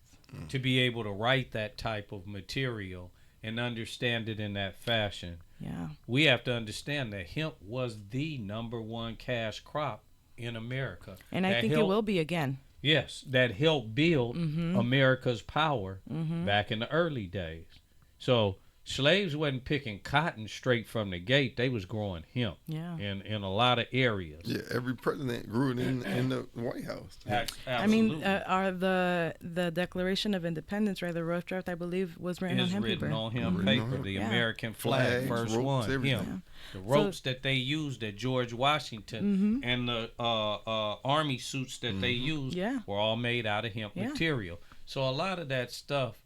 To be able to write that type of material and understand it in that fashion. Yeah. We have to understand that hemp was the #1 cash crop in America. And I That think it helped- will be again. Yes, that helped build America's power back in the early days. So slaves wasn't picking cotton straight from the gate. They was growing hemp in a lot of areas. Yeah, every president grew it in the White House. I mean, are the Declaration of Independence, right? The rough draft, I believe, was written on hemp paper. On hemp paper. The American flag, first ropes, one. everything. Hemp. The ropes that they used at George Washington and the army suits that they used were all made out of hemp material. So a lot of that stuff,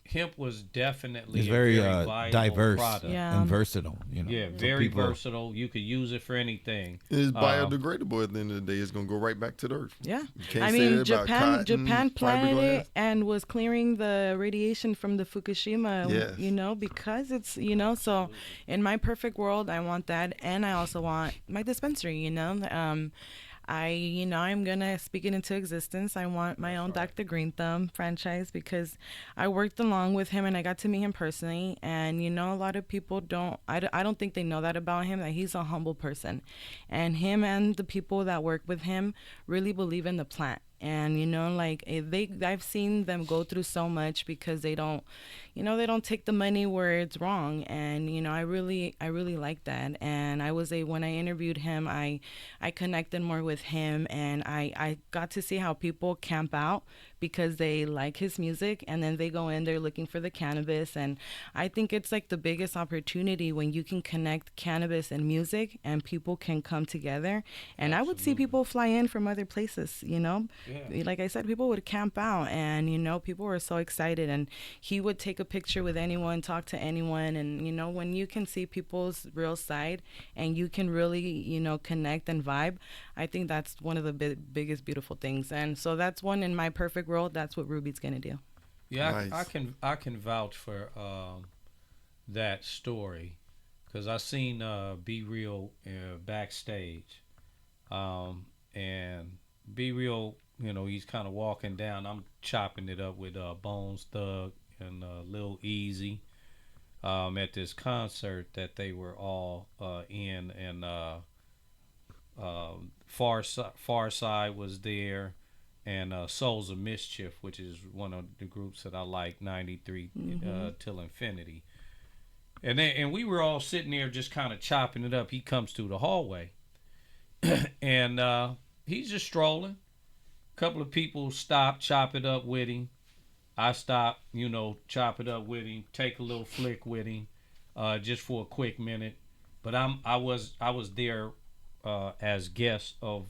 hemp was definitely it's very, viable diverse product. and versatile. You know, Yeah, very versatile. You could use it for anything. It's biodegradable at the end of the day. It's going to go right back to the earth. Yeah. You can't I say mean, that about cotton, Japan planted fiberglass. it and was clearing the radiation from the Fukushima, Yes. you know, because it's, you know, so in my perfect world, I want that. And I also want my dispensary, you know. I'm going to speak it into existence. I want my own Dr. Green Thumb franchise because I worked along with him and I got to meet him personally. And, you know, a lot of people I don't think they know that about him, that he's a humble person. And him and the people that work with him really believe in the plant. And, you know, like I've seen them go through so much because they don't take the money where it's wrong. And, you know, I really like that. And when I interviewed him, I connected more with him, and I got to see how people camp out because they like his music, and then they go in there looking for the cannabis. And I think it's like the biggest opportunity when you can connect cannabis and music and people can come together. And I would see people fly in from other places, you know. Yeah. Like I said, people would camp out, and, you know, people were so excited, and he would take a picture with anyone, talk to anyone. And, you know, when you can see people's real side and you can really, you know, connect and vibe, I think that's one of the biggest beautiful things. And so that's one in my perfect world. That's what Ruby's gonna do. Yeah, Nice. I can vouch for that story because I seen Be Real backstage, and Be Real, you know, he's kind of walking down. I'm chopping it up with Bones Thug and Lil Easy at this concert that they were all in, and Far Side was there, and Souls of Mischief, which is one of the groups that I like, 93 till Infinity. And we were all sitting there just kind of chopping it up. He comes through the hallway, and he's just strolling. A couple of people stop, chop it up with him. I stop, you know, chop it up with him, take a little flick with him, just for a quick minute. But I was there as guest of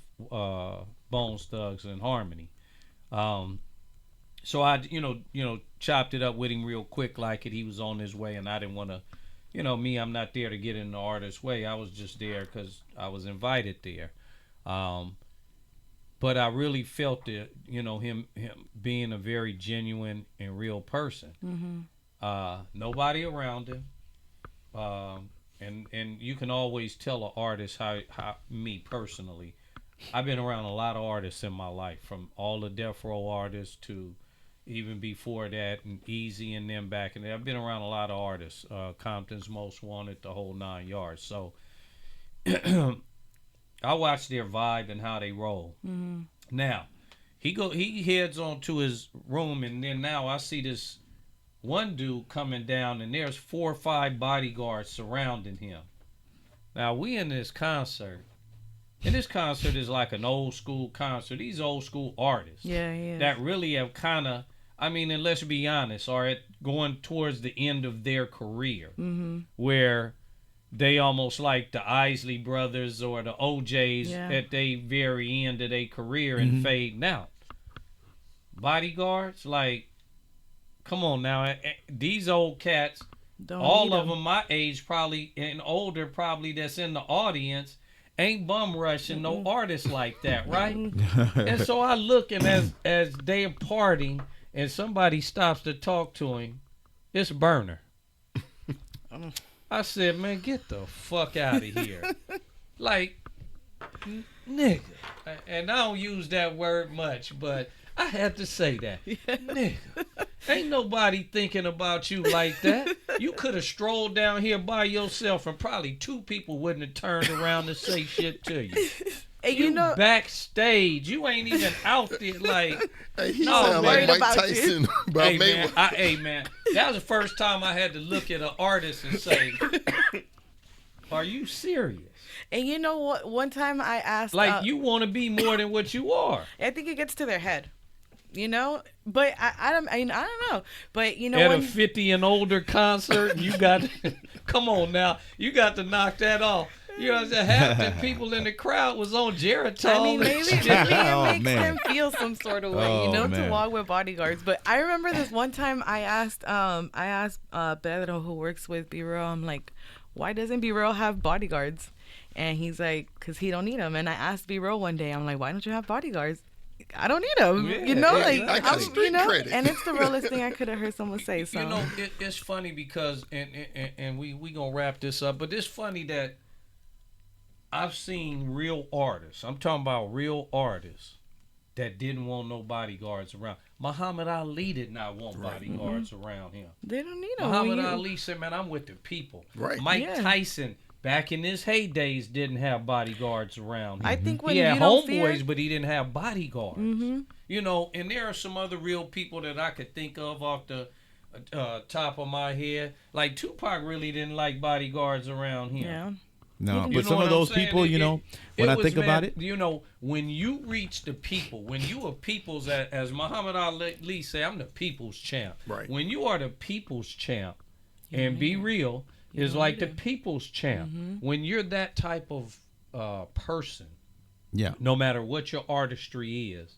Bones Thugs and Harmony. So I, you know, chopped it up with him real quick like it. He was on his way, and I didn't want to, you know, I'm not there to get in the artist's way. I was just there because I was invited there. But I really felt that, you know, him being a very genuine and real person. Nobody around him. And you can always tell an artist how me personally, I've been around a lot of artists in my life, from all the Death Row artists to even before that, and Easy and them back in there. I've been around a lot of artists, Compton's Most Wanted, the whole 9 yards. So I watch their vibe and how they roll. Now, he heads on to his room, and then now I see this one dude coming down, and there's 4 or 5 bodyguards surrounding him. Now, we in this concert, and this concert is like an old school concert. These old school artists that really have kind of, I mean, and let's be honest, are going towards the end of their career, where they almost like the Isley Brothers or the OJs at the very end of their career and fading out. Bodyguards, like, come on now, these old cats, all of them my age probably and older probably that's in the audience, ain't bum rushing no artists like that, right? And so I look, and as they're partying and somebody stops to talk to him, it's Burner. I said, man, get the fuck out of here. Like, nigga. And I don't use that word much, but I had to say that. Nigga. Ain't nobody thinking about you like that. You could have strolled down here by yourself, and probably 2 people wouldn't have turned around to say shit to you. And You you know, backstage. You ain't even out there like. Hey, he No, sound worried like Mike about you. Tyson about Hey man, Mayweather. hey man, that was the first time I had to look at an artist and say, "Are you serious? and you know what? One time I asked, Like you want to be more than what you are?" I think it gets to their head, you know. But I don't know. But you know, At a when 50 and older concert, you got come on now, you got to knock that off. You know what I'm saying? Half the people in the crowd was on Geritol. I mean, maybe Oh, it makes man. them feel some sort of way, Oh, you know, man. to walk with bodyguards. But I remember this one time I asked Pedro, who works with B-Real, I'm like, why doesn't B-Real have bodyguards? And he's like, because he don't need them. And I asked B-Real one day, I'm like, why don't you have bodyguards? I don't need them, Yeah, you know, like exactly. I got I'm, street you know, credit. and it's the realest thing I could have heard someone say. So You know, it's funny because, and we gonna wrap this up, but it's funny that I've seen real artists. I'm talking about real artists that didn't want no bodyguards around. Muhammad Ali did not want bodyguards around him. they don't need them. Muhammad Ali said, "Man, I'm with the people." Right. Mike Yeah. Tyson, back in his heydays, didn't have bodyguards around him. I think when He had you don't homeboys, fear, but he didn't have bodyguards. You know, and there are some other real people that I could think of off the top of my head. Like Tupac really didn't like bodyguards around him. yeah. No, You but know some what of I'm those saying? people, you know, when I was, think about it, you know, when you reach the people, when you are people's, as Muhammad Ali say, I'm the people's champ. Right. When you are the people's champ, and be real, is like the people's champ. When you're that type of person, yeah. no matter what your artistry is,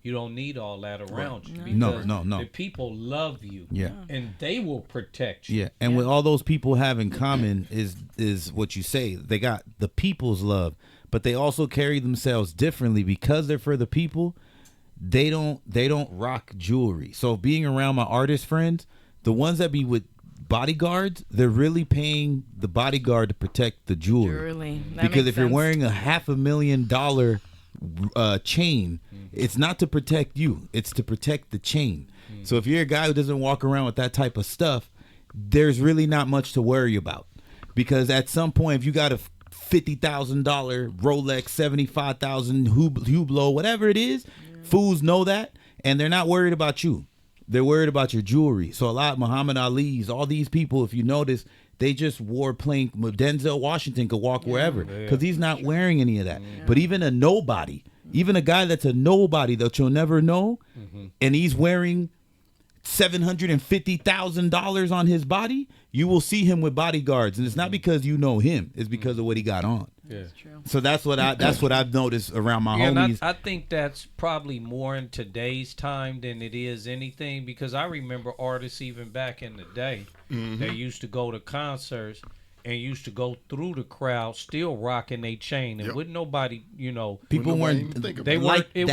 you don't need all that around you. No, Because no. the people love you. Yeah. And they will protect you. Yeah, and what all those people have in common is what you say. They got the people's love, but they also carry themselves differently because they're for the people. They don't rock jewelry. So being around my artist friends, the ones that be with bodyguards, they're really paying the bodyguard to protect the jewelry. That Because makes if you're sense. wearing a $500,000 chain, it's not to protect you, it's to protect the chain. So if you're a guy who doesn't walk around with that type of stuff, there's really not much to worry about, because at some point, if you got a $50,000 Rolex, 75,000 Hublot, whatever it is, fools know that, and they're not worried about you. They're worried about your jewelry. So a lot of Muhammad Ali's, all these people, if you notice, they just wore plain. Denzel Washington could walk wherever because he's not wearing any of that. But even a nobody, even a guy that's a nobody that you'll never know, and he's wearing $750,000 on his body, you will see him with bodyguards, and it's not because you know him; it's because of what he got on. Yeah. So that's what I've noticed around my And homies. I think that's probably more in today's time than it is anything, because I remember artists even back in the day that used to go to concerts and used to go through the crowd still rocking their chain, and with nobody, you know, People Nobody weren't even think about they it. weren't. like It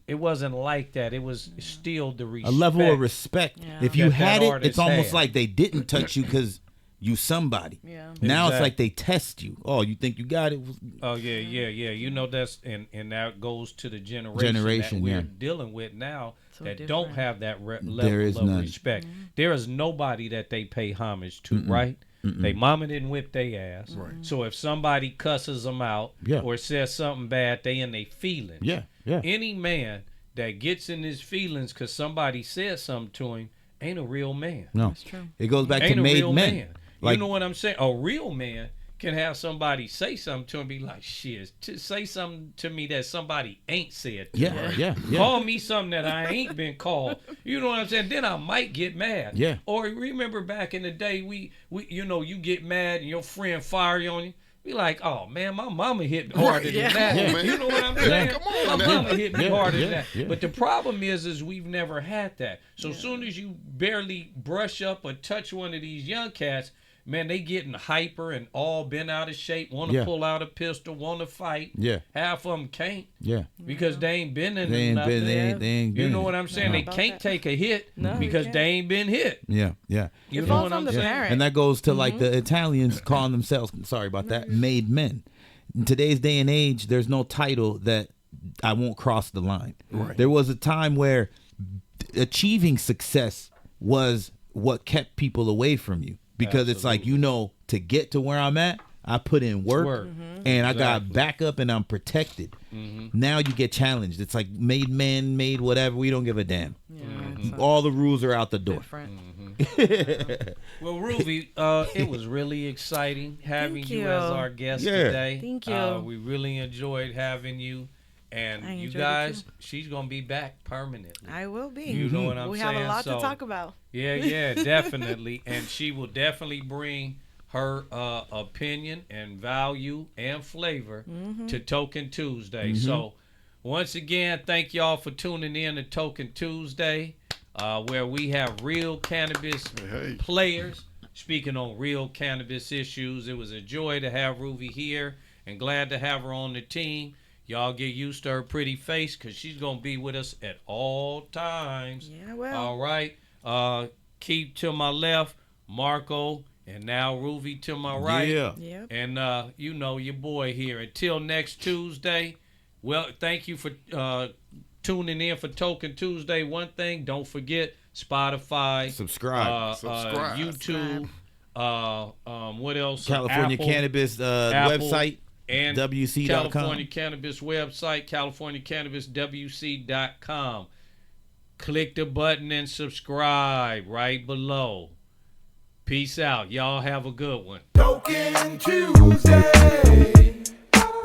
that. wasn't like that. It was still the A respect. level of respect. Yeah. If you That had it, artist it's almost had. like they didn't touch you because you somebody. Yeah. Now it's Exactly. like they test you. Oh, you think you got it? Oh yeah. You know, that's and that goes to the generation Generation, that we're yeah. dealing with now So that different. don't have that There level is of none. respect. There is nobody that they pay homage to, right? They mama didn't whip their ass. Right. So if somebody cusses them out Yeah. or says something bad, they in their feelings. Yeah, yeah. Any man that gets in his feelings because somebody said something to him ain't a real man. No, That's true. it goes back Ain't to a made real men. man. Like, you know what I'm saying? A real man can have somebody say something to him, be like, shit, to say something to me that somebody ain't said to me. yeah. Call me something that I ain't been called. You know what I'm saying? Then I might get mad. Yeah. Or remember back in the day, we you know, you get mad and your friend fire you on you. Be like, oh man, my mama hit me harder yeah. than that. Come on, man. You know what I'm saying? Come on My now. mama hit me Yeah, harder than yeah, that. yeah. But the problem is we've never had that. So as soon as you barely brush up or touch one of these young cats, man, they getting hyper and all bent out of shape, want to Yeah. pull out a pistol, want to fight. Yeah. Half of them can't yeah. because they ain't been in They ain't nothing. been. They ain't You been. know what I'm saying? No. They About can't that. take a hit No, you because can't. they ain't been hit. Yeah, yeah. You It know falls what on I'm the saying? parent. And that goes to like the Italians calling themselves, sorry about that, made men. In today's day and age, there's no title that I won't cross the line. Right. There was a time where achieving success was what kept people away from you, because it's like, you know, to get to where I'm at, I put in work, and I got Exactly. backup, and I'm protected. Now you get challenged. It's like made man, made whatever. We don't give a damn. Yeah, it's All the rules are out the door. different. Well, Ruvy, it was really exciting having Thank you you. as our guest Yeah. today. Thank you. We really enjoyed having you. And I you enjoyed it guys, too. she's going to be back permanently. I will be. You know what I'm we saying? have a lot So, to talk about. Yeah, definitely. And she will definitely bring her opinion and value and flavor to Token Tuesday. So, once again, thank y'all for tuning in to Token Tuesday, where we have real cannabis players speaking on real cannabis issues. It was a joy to have Ruvy here and glad to have her on the team. Y'all get used to her pretty face because she's going to be with us at all times. Yeah, well. All right. Keep to my left, Marco, and now Ruvy to my right. Yeah. Yep. And you know your boy here. Until next Tuesday. Well, thank you for tuning in for Token Tuesday. One thing, don't forget Spotify, Subscribe. YouTube, what else? California Apple, Cannabis website. and WC.com. California Cannabis website, CaliforniaCannabisWC.com. Click the button and subscribe right below. Peace out. Y'all have a good one. Token Tuesday,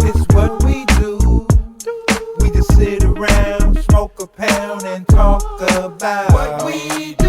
it's what we do. We just sit around, smoke a pound, and talk about what we do.